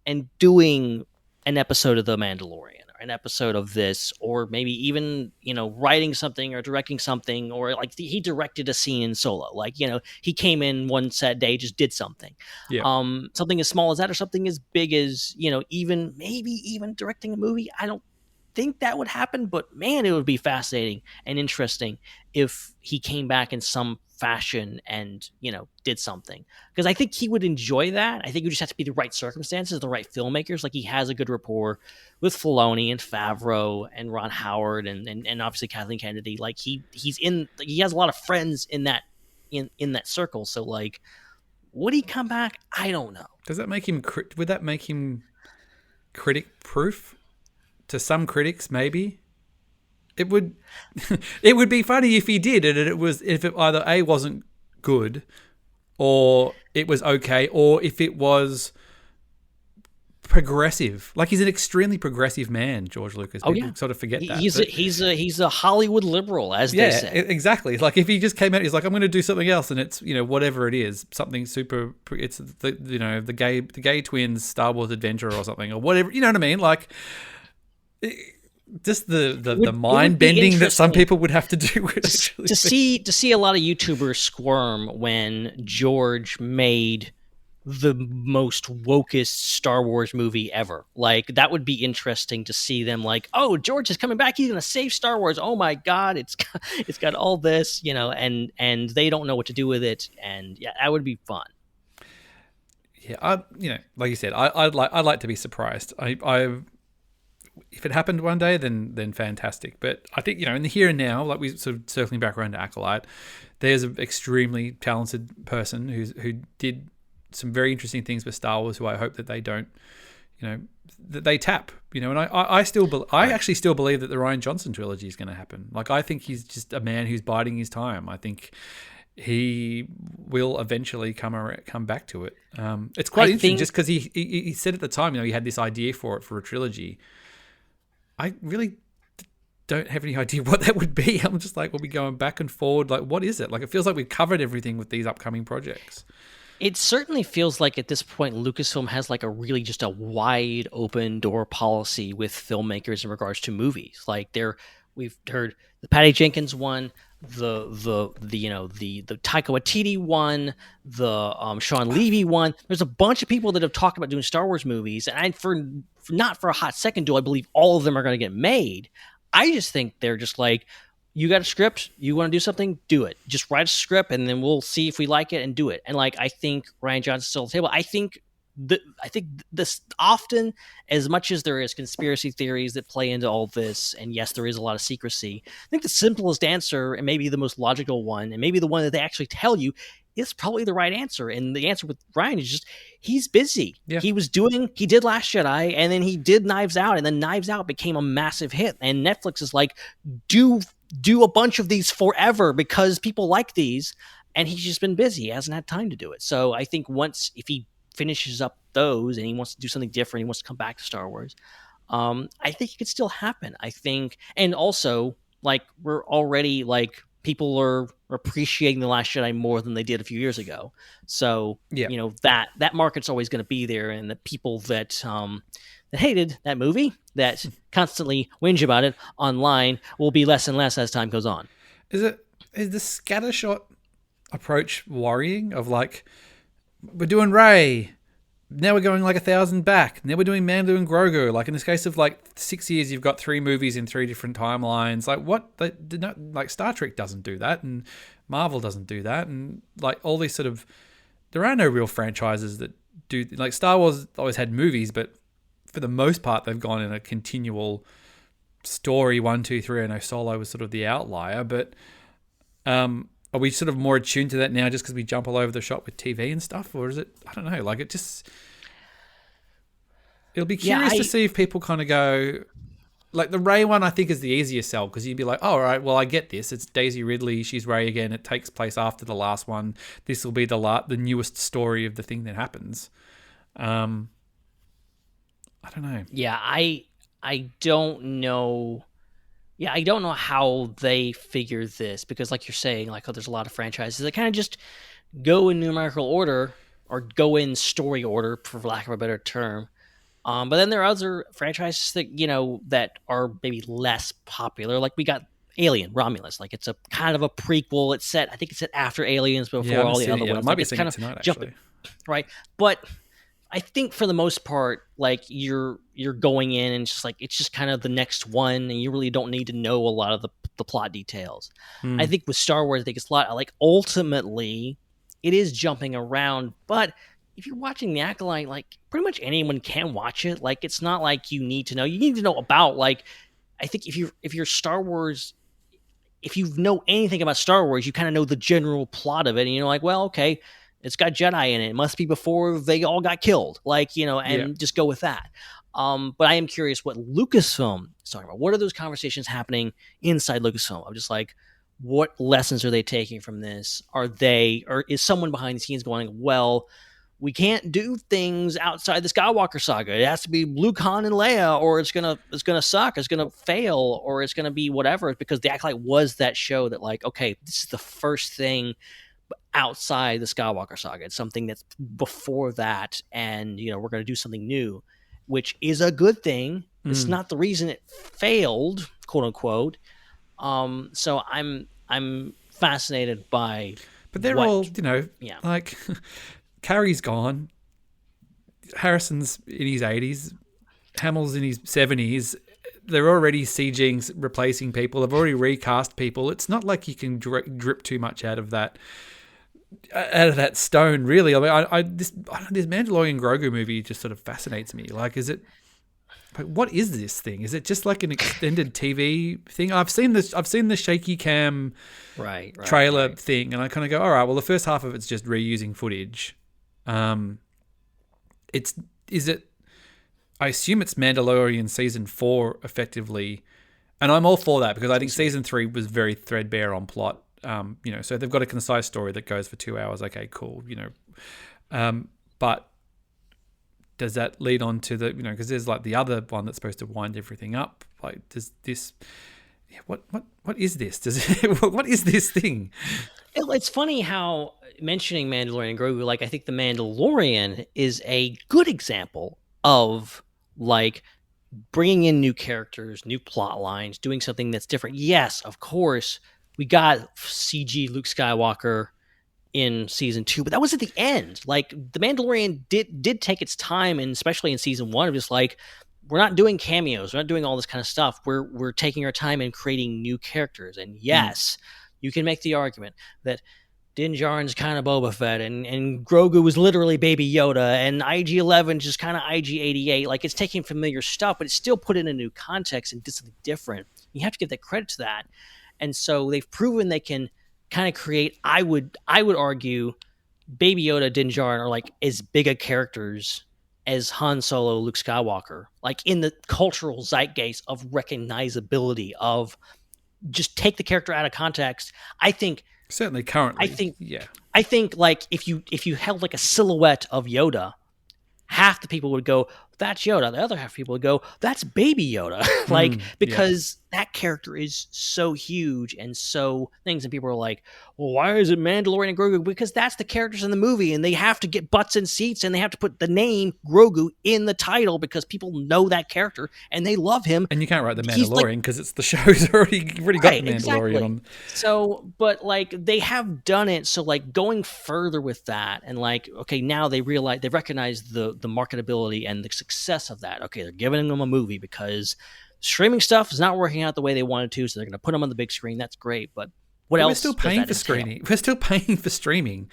and doing an episode of The Mandalorian or an episode of this, or maybe even, writing something or directing something, or like he directed a scene in Solo. Like, he came in one set day, just did something. Yeah. Something as small as that, or something as big as, even directing a movie. I don't think that would happen, but man, it would be fascinating and interesting if he came back in some fashion and, did something. Because I think he would enjoy that. I think it would just have to be the right circumstances, the right filmmakers. Like, he has a good rapport with Filoni and Favreau and Ron Howard and obviously Kathleen Kennedy. Like, he has a lot of friends in that circle. So, like, would he come back? I don't know. Would that make him critic proof to some critics, maybe. It would it would be funny if he did, and if it either A, wasn't good, or it was okay, or if it was progressive. Like, he's an extremely progressive man, George Lucas. People sort of forget that. He's a Hollywood liberal, as they say. Yeah, exactly. Like, if he just came out, he's like, I'm going to do something else, and it's, whatever it is, something super. It's the gay twins Star Wars adventure or something, or whatever. You know what I mean? Like, just the mind bending that some people would have to do to see a lot of YouTubers squirm when George made the most wokest Star Wars movie ever. Like, that would be interesting to see them like, oh, George is coming back, he's gonna save Star Wars, oh my god, it's got all this, and they don't know what to do with it, and yeah, that would be fun. Yeah, like you said, I'd like to be surprised. If it happened one day, then fantastic. But I think, in the here and now, like, we sort of circling back around to Acolyte, there's an extremely talented person who did some very interesting things with Star Wars, who I hope that they don't, that they tap, and I actually still believe that the Rian Johnson trilogy is going to happen. Like, I think he's just a man who's biding his time. I think he will eventually come back to it. It's quite interesting just because he said at the time, he had this idea for a trilogy. I really don't have any idea what that would be. I'm just like, we'll be going back and forward. Like, what is it? Like, it feels like we've covered everything with these upcoming projects. It certainly feels like at this point, Lucasfilm has like a wide open door policy with filmmakers in regards to movies. Like, we've heard the Patty Jenkins one, the Taika Waititi one, the Sean Levy one. There's a bunch of people that have talked about doing Star Wars movies, and not for a hot second do I believe all of them are going to get made. I just think they're just like, you got a script, you want to do something, do it. Just write a script, and then we'll see if we like it and do it. And like, I think Rian Johnson's still on the table. I think this often, as much as there is conspiracy theories that play into all this, and yes, there is a lot of secrecy, I think the simplest answer, and maybe the most logical one, and maybe the one that they actually tell you, is probably the right answer. And the answer with Rian is just, he's busy. Yeah. He did Last Jedi, and then he did Knives Out, and then Knives Out became a massive hit. And Netflix is like, do a bunch of these forever because people like these, and he's just been busy. He hasn't had time to do it. So I think if he finishes up those and he wants to do something different, he wants to come back to Star Wars, I think it could still happen. I think, and also, like, we're already like, people are appreciating The Last Jedi more than they did a few years ago. So, that market's always going to be there, and the people that hated that movie, that constantly whinge about it online, will be less and less as time goes on. Is the scattershot approach worrying? Of like, we're doing Rey, now we're going like 1,000 back, now we're doing Mando and Grogu. Like, in this case of like 6 years, you've got 3 movies in 3 different timelines. Like, what? Like, Star Trek doesn't do that, and Marvel doesn't do that, and like all these sort of, there are no real franchises that do. Like, Star Wars always had movies, but for the most part, they've gone in a continual story, 1, 2, 3. I know Solo was sort of the outlier, but are we sort of more attuned to that now just because we jump all over the shop with TV and stuff? Or is it, I don't know, like, it'll be curious to see if people kind of go, like, the Rey one I think is the easier sell, because you'd be like, oh, all right, well, I get this. It's Daisy Ridley, she's Rey again. It takes place after the last one. This will be the newest story of the thing that happens. I don't know. Yeah, I don't know. Yeah, I don't know how they figure this, because like you're saying, like, oh, there's a lot of franchises that kind of just go in numerical order, or go in story order, for lack of a better term. But then there are other franchises that, that are maybe less popular. Like, we got Alien, Romulus. Like, it's a kind of a prequel. I think it's set after Aliens, before all the other ones. I might be seeing it tonight, actually. Right, but I think for the most part, like, you're going in and just like, it's just kind of the next one, and you really don't need to know a lot of the plot details. I think with Star Wars, I think it's a lot like, ultimately it is jumping around, but if you're watching The Acolyte, like, pretty much anyone can watch it. Like, it's not like you need to know about, like, I think if you're Star Wars, if you know anything about Star Wars, you kind of know the general plot of it, and you're like, well, okay, It's got Jedi in it. It must be before they all got killed. Like, and just go with that. But I am curious what Lucasfilm is talking about. What are those conversations happening inside Lucasfilm? I'm just like, what lessons are they taking from this? Or is someone behind the scenes going, well, we can't do things outside the Skywalker saga. It has to be Luke, Han, and Leia, or it's gonna suck. It's gonna fail, or it's gonna be whatever. Because the Acolyte was that show that, like, okay, this is the first thing outside the Skywalker saga. It's something that's before that, and we're gonna do something new, which is a good thing. It's not the reason it failed, quote unquote. So I'm fascinated by. But they're all, like. Carrie's gone. Harrison's in his 80s. Hamill's in his 70s. They're already CGing, replacing people. They've already recast people. It's not like you can drip too much out of that stone, really. I mean, this Mandalorian Grogu movie just sort of fascinates me. Like, what is this thing? Is it just like an extended TV thing? I've seen the shaky cam trailer thing, and I kind of go, all right, well, the first half of it's just reusing footage. I assume it's Mandalorian season 4 effectively, and I'm all for that because I think season 3 was very threadbare on plot. So they've got a concise story that goes for 2 hours. Okay, cool. But does that lead on to the, because there's like the other one that's supposed to wind everything up. Like, does this? What is this? What is this thing? It's funny how mentioning Mandalorian and Grogu, like, I think the Mandalorian is a good example of, like, bringing in new characters, new plot lines, doing something that's different. Yes, of course, we got CG Luke Skywalker in season 2, but that was at the end. Like, the Mandalorian did take its time, and especially in season 1, it was like, we're not doing cameos, we're not doing all this kind of stuff. We're taking our time and creating new characters. And yes, you can make the argument that Din Djarin's kind of Boba Fett, and Grogu was literally Baby Yoda, and IG-11 just kind of IG-88. Like, it's taking familiar stuff, but it's still put in a new context and did something different. You have to give that credit to that. And so they've proven they can kind of create, I would argue, Baby Yoda, Din Djarin are like as big a characters as Han Solo, Luke Skywalker, like in the cultural zeitgeist of recognizability, of just take the character out of context. I think certainly currently, I think like if you held like a silhouette of Yoda, half the people would go, that's Yoda. The other half of people would go, that's Baby Yoda. Because that character is so huge and so things. And people are like, well, why is it Mandalorian and Grogu? Because that's the characters in the movie, and they have to get butts in seats, and they have to put the name Grogu in the title because people know that character and they love him. And you can't write the Mandalorian because it's the show's already got the Mandalorian on. So, but like they have done it. So like going further with that, and like, okay, now they recognize the marketability and the success of that. Okay, they're giving them a movie because streaming stuff is not working out the way they wanted to, so they're going to put them on the big screen. That's great, but what else? We're still paying for screening. We're still paying for streaming.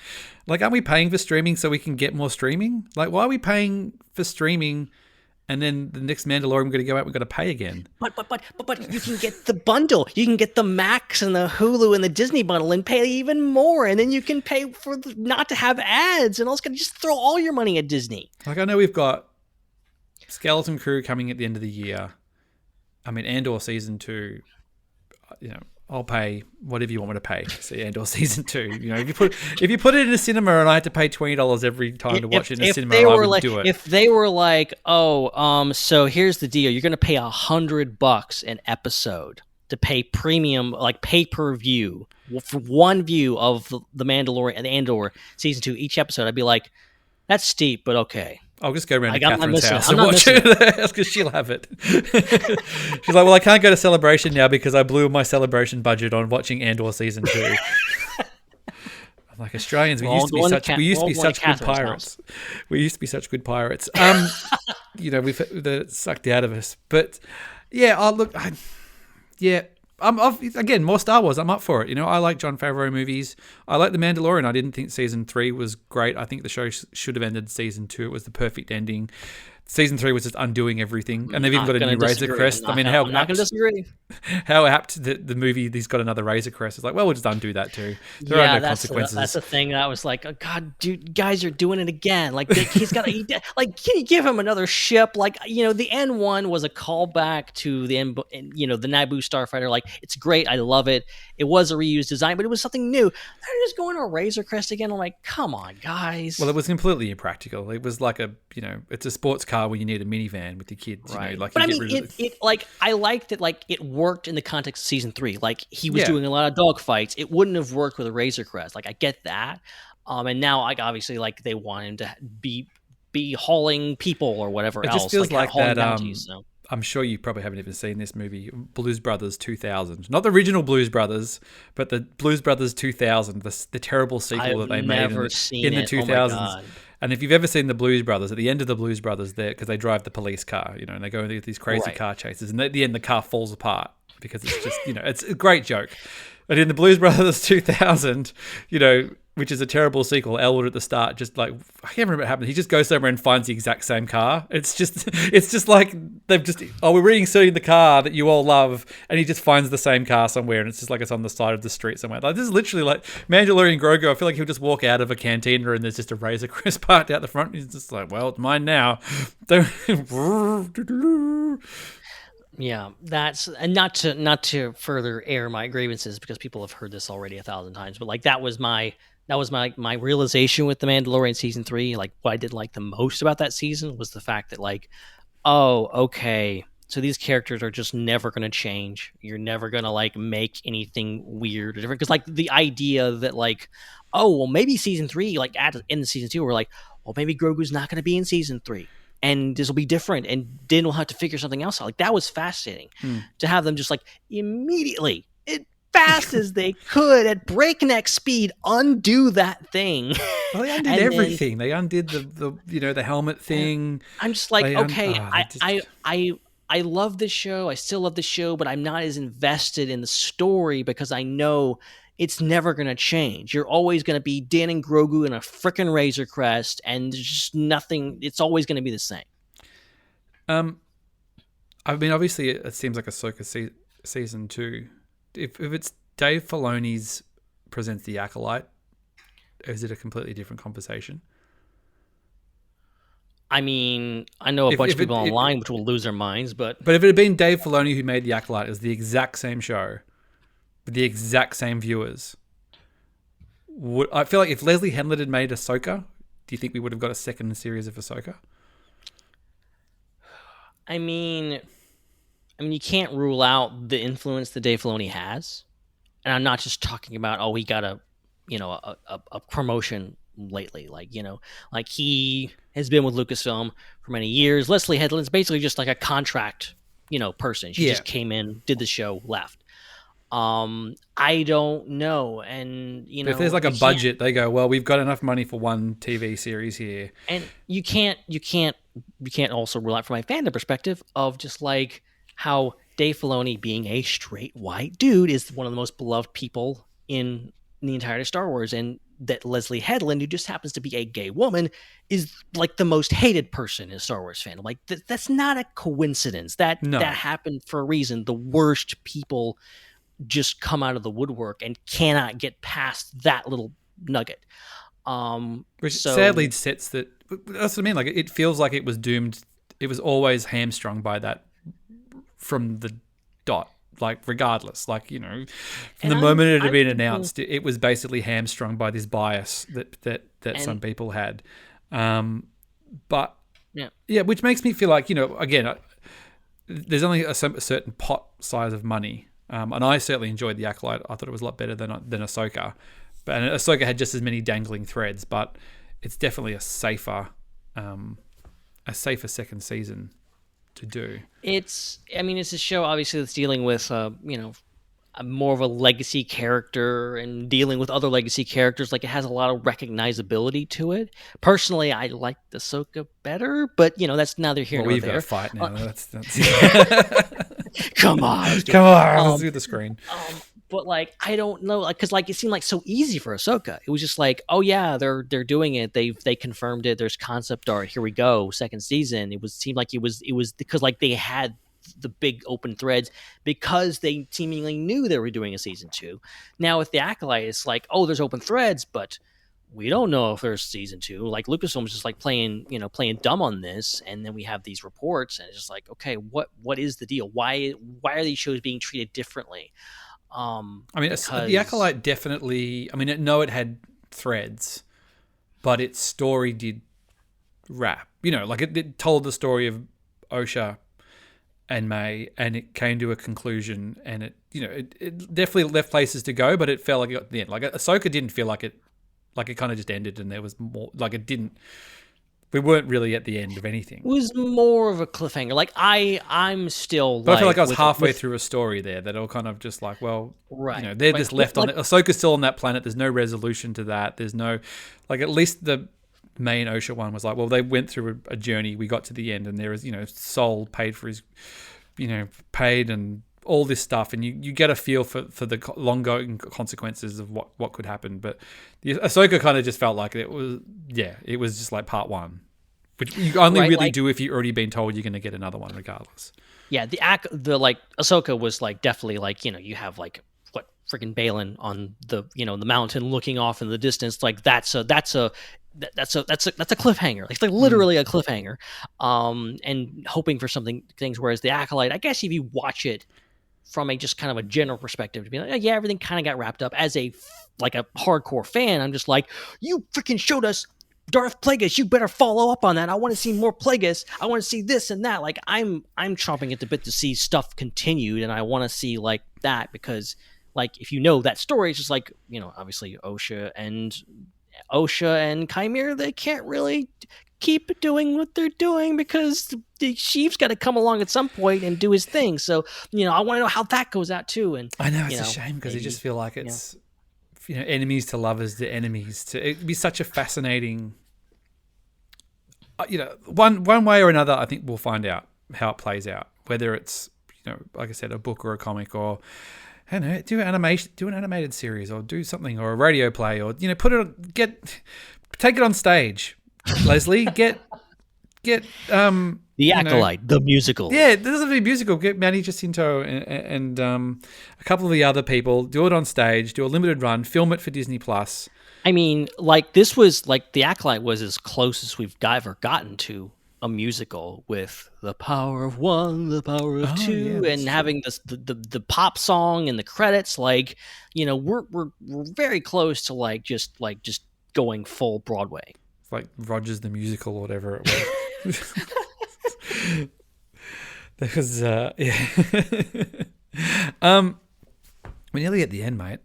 Like, aren't we paying for streaming so we can get more streaming? Like, why are we paying for streaming and then the next Mandalorian we're going to go out, we've got to pay again? But you can get the bundle. You can get the Max and the Hulu and the Disney bundle and pay even more, and then you can pay for not to have ads, and also just throw all your money at Disney. Like, I know we've got Skeleton Crew coming at the end of the year. I mean, Andor season 2, I'll pay whatever you want me to pay to see Andor season 2. If you put it in a cinema and I had to pay $20 every time to watch it in a cinema, I would do it. If they were like, so here's the deal, you're going to pay $100 an episode to pay premium, like pay-per-view for one view of the Mandalorian and Andor season 2 each episode, I'd be like, that's steep, but okay. I'll just go around to Catherine's house and watch it because she'll have it. She's like, well, I can't go to Celebration now because I blew my Celebration budget on watching Andor season 2. I'm like, Australians, we used to be such good pirates. We used to be such good pirates. We've sucked out of us. But yeah, again, more Star Wars. I'm up for it. I like Jon Favreau movies. I like The Mandalorian. I didn't think season 3 was great. I think the show should have ended season 2. It was the perfect ending. Season 3 was just undoing everything, and they've even got a new Razor Crest. I'm not going to disagree. How apt the movie, he's got another Razor Crest. It's like, well, we'll just undo that too. There are no consequences. That's the thing that I was like, oh, God, dude, guys are doing it again. Like, he's got to, like, can you give him another ship? Like, the N1 was a callback to the Naboo Starfighter. Like, it's great. I love it. It was a reused design, but it was something new. They're just going to Razor Crest again. I'm like, come on, guys. Well, it was completely impractical. It was like it's a sports car where you need a minivan with your kids. Right. Like, but I mean, I liked it. Like, it worked in the context of season 3. Like, he was doing a lot of dogfights. It wouldn't have worked with a Razor Crest. Like, I get that. And now, like, obviously, like, they want him to be hauling people or whatever else. It just feels like that. Bounties, so. I'm sure you probably haven't even seen this movie, Blues Brothers 2000. Not the original Blues Brothers, but the Blues Brothers 2000, the terrible sequel that they made in the 2000s. And if you've ever seen the Blues Brothers, at the end of the Blues Brothers, because they drive the police car, and they go into these crazy car chases, and at the end the car falls apart because it's just, it's a great joke. And in the Blues Brothers 2000, which is a terrible sequel, Elwood at the start, just like, I can't remember what happened. He just goes somewhere and finds the exact same car. It's just like they've just, we're reinserting the car that you all love, and he just finds the same car somewhere, and it's just like it's on the side of the street somewhere. Like, this is literally like Mandalorian Grogu. I feel like he'll just walk out of a cantina and there's just a Razor Crest parked out the front. He's just like, well, it's mine now. Yeah, that's, and not to further air my grievances, because people have heard this already 1,000 times, but like that was my realization with The Mandalorian season 3. Like, what I did like the most about that season was the fact that, like, oh, okay, so these characters are just never going to change. You're never going to like make anything weird or different. Because like the idea that like, oh, well, maybe season 3, like in the season 2, we're like, well, maybe Grogu's not going to be in season 3. And this will be different, and then we'll have to figure something else out. Like, that was fascinating to have them just like immediately, fast as they could at breakneck speed, undo that thing. Well, they undid everything. They undid the helmet thing. I'm just like, I love this show. I still love the show, but I'm not as invested in the story because I know it's never going to change. You're always going to be Din and Grogu in a freaking Razor Crest, and there's just nothing. It's always going to be the same. I mean, obviously, it seems like Ahsoka season 2. If it's Dave Filoni's presents the Acolyte, is it a completely different conversation? I mean, I know a bunch of people online which will lose their minds, but if it had been Dave Filoni who made the Acolyte, it was the exact same show, with the exact same viewers. I feel like if Leslie Henlett had made Ahsoka, do you think we would have got a second series of Ahsoka? I mean, you can't rule out the influence that Dave Filoni has, and I'm not just talking about he got a promotion lately. Like he has been with Lucasfilm for many years. Leslie Headland's basically just like a contract person. She just came in, did the show, left. I don't know, and if there's like a budget, they go, well, we've got enough money for one TV series here, and you can't also rule out from my fandom perspective of just like how Dave Filoni, being a straight white dude, is one of the most beloved people in the entire Star Wars, and that Leslie Headland, who just happens to be a gay woman, is like the most hated person in Star Wars fandom. Like that's not a coincidence. That happened for a reason. The worst people just come out of the woodwork and cannot get past that little nugget. Which sadly sets that. That's what I mean. Like, it feels like it was doomed. It was always hamstrung by that from the dot. Like, regardless, like, from the moment it had been announced, it was basically hamstrung by this bias that some people had. But which makes me feel like, again, there's only a certain pot size of money. And I certainly enjoyed the Acolyte. I thought it was a lot better than Ahsoka. And Ahsoka had just as many dangling threads, but it's definitely a safer second season to do. It's a show obviously that's dealing with more of a legacy character and dealing with other legacy characters. Like, it has a lot of recognizability to it. Personally, I like Ahsoka better, but that's neither here nor there. We've got to fight now. That's Come on, let's do the screen. But like, I don't know, like, because like it seemed like so easy for Ahsoka. It was just like, oh yeah, they're doing it. They confirmed it. There's concept art. Here we go. Second season. Seemed like it was because like they had the big open threads because they seemingly knew they were doing a season 2. Now with the Acolyte, it's like, oh, there's open threads, but we don't know if there's season 2. Like Lucasfilm is just like playing dumb on this, and then we have these reports, and it's just like, okay, what is the deal? Why are these shows being treated differently? I mean, the Acolyte definitely. I mean, it had threads, but its story did wrap. Like it told the story of Osha and May, and it came to a conclusion, and it definitely left places to go, but it felt like it got to the end. Like Ahsoka didn't feel like it kind of just ended, and there was more. Like it didn't. We weren't really at the end of anything. It was more of a cliffhanger. Like I'm still. But I feel like I was halfway through a story there that all kind of just like, well, right. They're just left on it. Ahsoka's still on that planet. There's no resolution to that. There's no, like, at least the main Osha one was like, well, they went through a journey. We got to the end, and there is, Soul paid for his, paid and all this stuff, and you get a feel for the long-going consequences of what could happen. But the Ahsoka kind of just felt like it was just like part one, which you only do if you've already been told you're going to get another one regardless. Yeah, the like Ahsoka was like definitely like, you have like what freaking Balin on the the mountain looking off in the distance, like that's a cliffhanger. It's like literally a cliffhanger. And hoping for things, whereas the Acolyte, I guess if you watch it from a just kind of a general perspective, to be like, yeah, everything kind of got wrapped up. As a hardcore fan, I'm just like, you freaking showed us Darth Plagueis, you better follow up on that. I want to see more Plagueis. I want to see this and that. Like I'm chomping at the bit to see stuff continued, and I want to see like that, because like if that story, it's just like, obviously Osha and Chimera, they can't really keep doing what they're doing because the Sheev's got to come along at some point and do his thing. So, I want to know how that goes out too. And I know it's a shame because you just feel like it's, enemies to lovers to enemies to, it'd be such a fascinating, one way or another. I think we'll find out how it plays out, whether it's, like I said, a book or a comic, or I don't know, do an animated series, or do something, or a radio play, or take it on stage, Leslie. Get the Acolyte, the musical. Yeah, this doesn't have to be musical. Get Manny Jacinto and a couple of the other people. Do it on stage. Do a limited run. Film it for Disney Plus. I mean, like this was like the Acolyte was as close as we've ever gotten to a musical, with the power of one, the power of two, and having this the pop song and the credits. Like, we're very close to like just going full Broadway. It's like Rogers the Musical or whatever it was. There was we're nearly at the end, mate.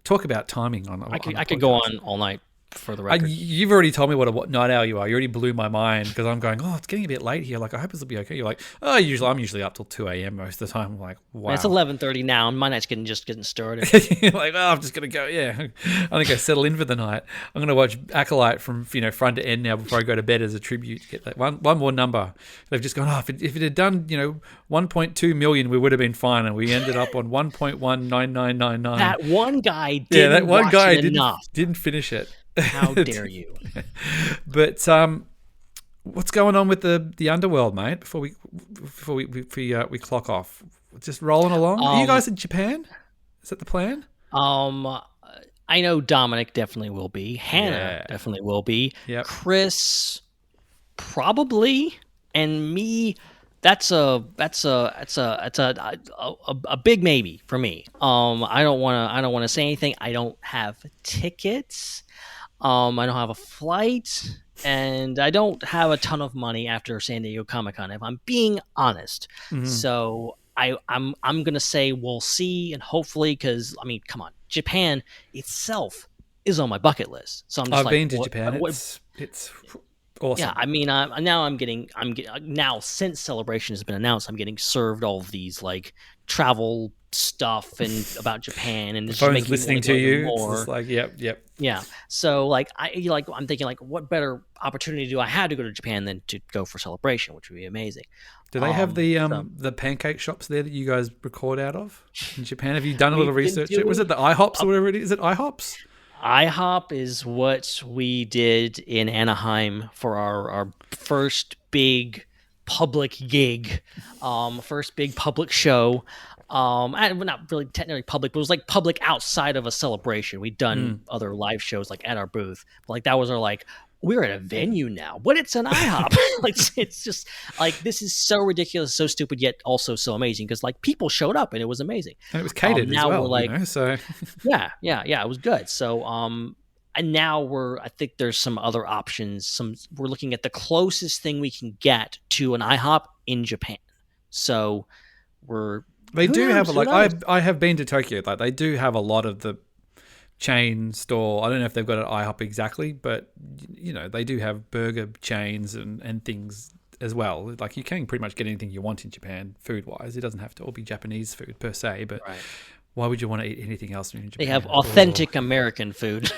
Talk about timing on. I could go on all night. For the record, you've already told me what night owl you are. You already blew my mind, because I'm going, it's getting a bit late here. Like, I hope this will be okay. You're like, I'm usually up till 2 a.m. most of the time. I'm like, wow. It's 11:30 now, and my night's getting started. You're like, I'm just gonna go. Yeah, I'm gonna go settle in for the night. I'm gonna watch Acolyte from front to end now before I go to bed as a tribute to get that one more number. They've just gone, if it had done 1.2 million, we would have been fine, and we ended up on 1.19999. That one guy didn't finish it. How dare you? But what's going on with the underworld, mate? Before we clock off, just rolling along. Are you guys in Japan? Is that the plan? I know Dominic definitely will be. Hannah definitely will be. Yep. Chris probably, and me. That's a big maybe for me. I don't want to say anything. I don't have tickets. I don't have a flight, and I don't have a ton of money after San Diego Comic-Con, if I'm being honest. Mm-hmm. So I'm gonna say we'll see, and hopefully, because I mean, come on, Japan itself is on my bucket list. So I've been to Japan. Awesome. Yeah, I mean, now since Celebration has been announced, I'm getting served all of these like travel stuff and about Japan, and The it's just phone's making me listening want to to go even you. It's more. just like, yep. Yeah. So like I'm thinking like, what better opportunity do I have to go to Japan than to go for Celebration, which would be amazing. Do they have the pancake shops there that you guys record out of in Japan? Have you done a little research? Was it the IHOPs or whatever it is? Is it IHOPs? IHOP is what we did in Anaheim for our first big public gig, first big public show. And not really technically public, but it was like public outside of a celebration. We'd done other live shows like at our booth, but like that was our like, we're at a venue now. What? It's an IHOP. Like it's just like, this is so ridiculous, so stupid, yet also so amazing because like people showed up and it was amazing. And it was catered now as well. We're like, so yeah, it was good. So and now I think there's some other options. We're looking at the closest thing we can get to an IHOP in Japan. So they do have I have been to Tokyo. Like they do have a lot of the chain store. I don't know if they've got an IHOP exactly, but they do have burger chains and things as well. Like you can pretty much get anything you want in Japan food wise. It doesn't have to all be Japanese food per se, but why would you want to eat anything else in Japan? They have authentic American food.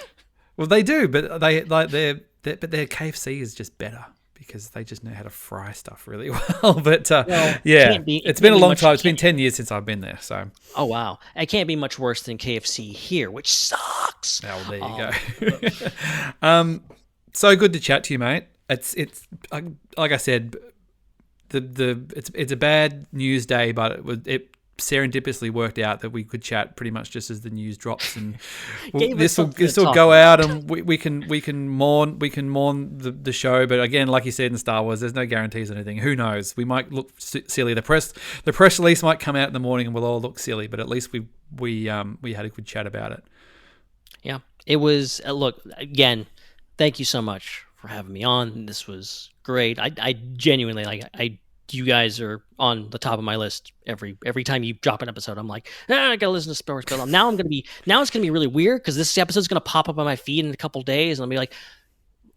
Well, they do, but their KFC is just better because they just know how to fry stuff really well. But it's been a long time. It's been 10 years since I've been there. So. Oh wow, it can't be much worse than KFC here, which sucks. Oh, there you go. So good to chat to you, mate. It's like I said, it's a bad news day, but it serendipitously worked out that we could chat pretty much just as the news drops, and this will go out, and we can mourn the show. But again, like you said in Star Wars, there's no guarantees or anything. Who knows? We might look silly. The press release might come out in the morning, and we'll all look silly. But at least we had a good chat about it. Yeah, it was. Look, again, thank you so much for having me on. This was great. I genuinely you guys are on the top of my list every time you drop an episode. I'm like, I gotta listen to Star Wars. Now it's gonna be really weird because this episode's gonna pop up on my feed in a couple days, and I'll be like,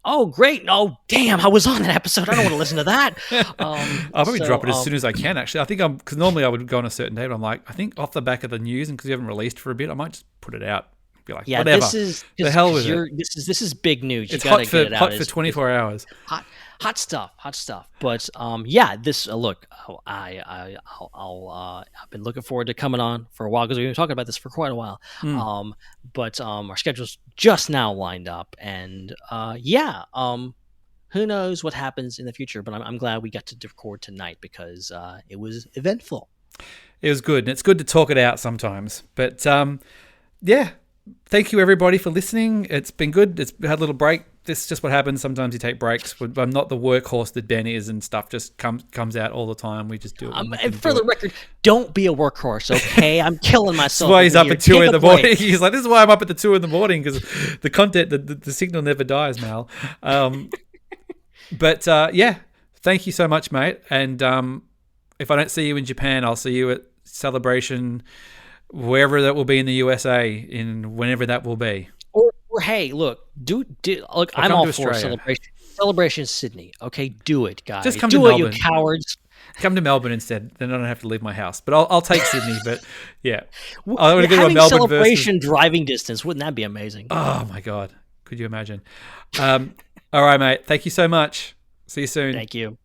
oh great, oh damn, I was on that episode. I don't want to listen to that. I'll probably drop it as soon as I can. Actually, I think because normally I would go on a certain date. But I'm like, I think off the back of the news, and because we haven't released for a bit, I might just put it out. Be like, whatever. This is the hell with it. This is big news. It's hot for 24 hours. Hot stuff. But this look, I've been looking forward to coming on for a while because we've been talking about this for quite a while. But our schedule's just now lined up, and who knows what happens in the future? But I'm glad we got to record tonight because it was eventful. It was good, and it's good to talk it out sometimes. But thank you everybody for listening. It's been good. It's had a little break. This is just what happens. Sometimes you take breaks. I'm not the workhorse that Ben is, and stuff just comes out all the time. We just do it. And for the record, don't be a workhorse, okay? I'm killing myself. That's why he's up at 2 in the morning. He's like, this is why I'm up at the 2 in the morning, because the content, the signal never dies, Mal. But thank you so much, mate. And if I don't see you in Japan, I'll see you at Celebration, wherever that will be in the USA, in whenever that will be. Or hey, look, look, I'm all for Celebration. Celebration Sydney, okay? Do it, guys. Just come to Melbourne. Do it, you cowards. Come to Melbourne instead. Then I don't have to leave my house. But I'll take Sydney. But yeah, I want to go to a Melbourne Celebration driving distance. Wouldn't that be amazing? Oh my god, could you imagine? All right, mate. Thank you so much. See you soon. Thank you.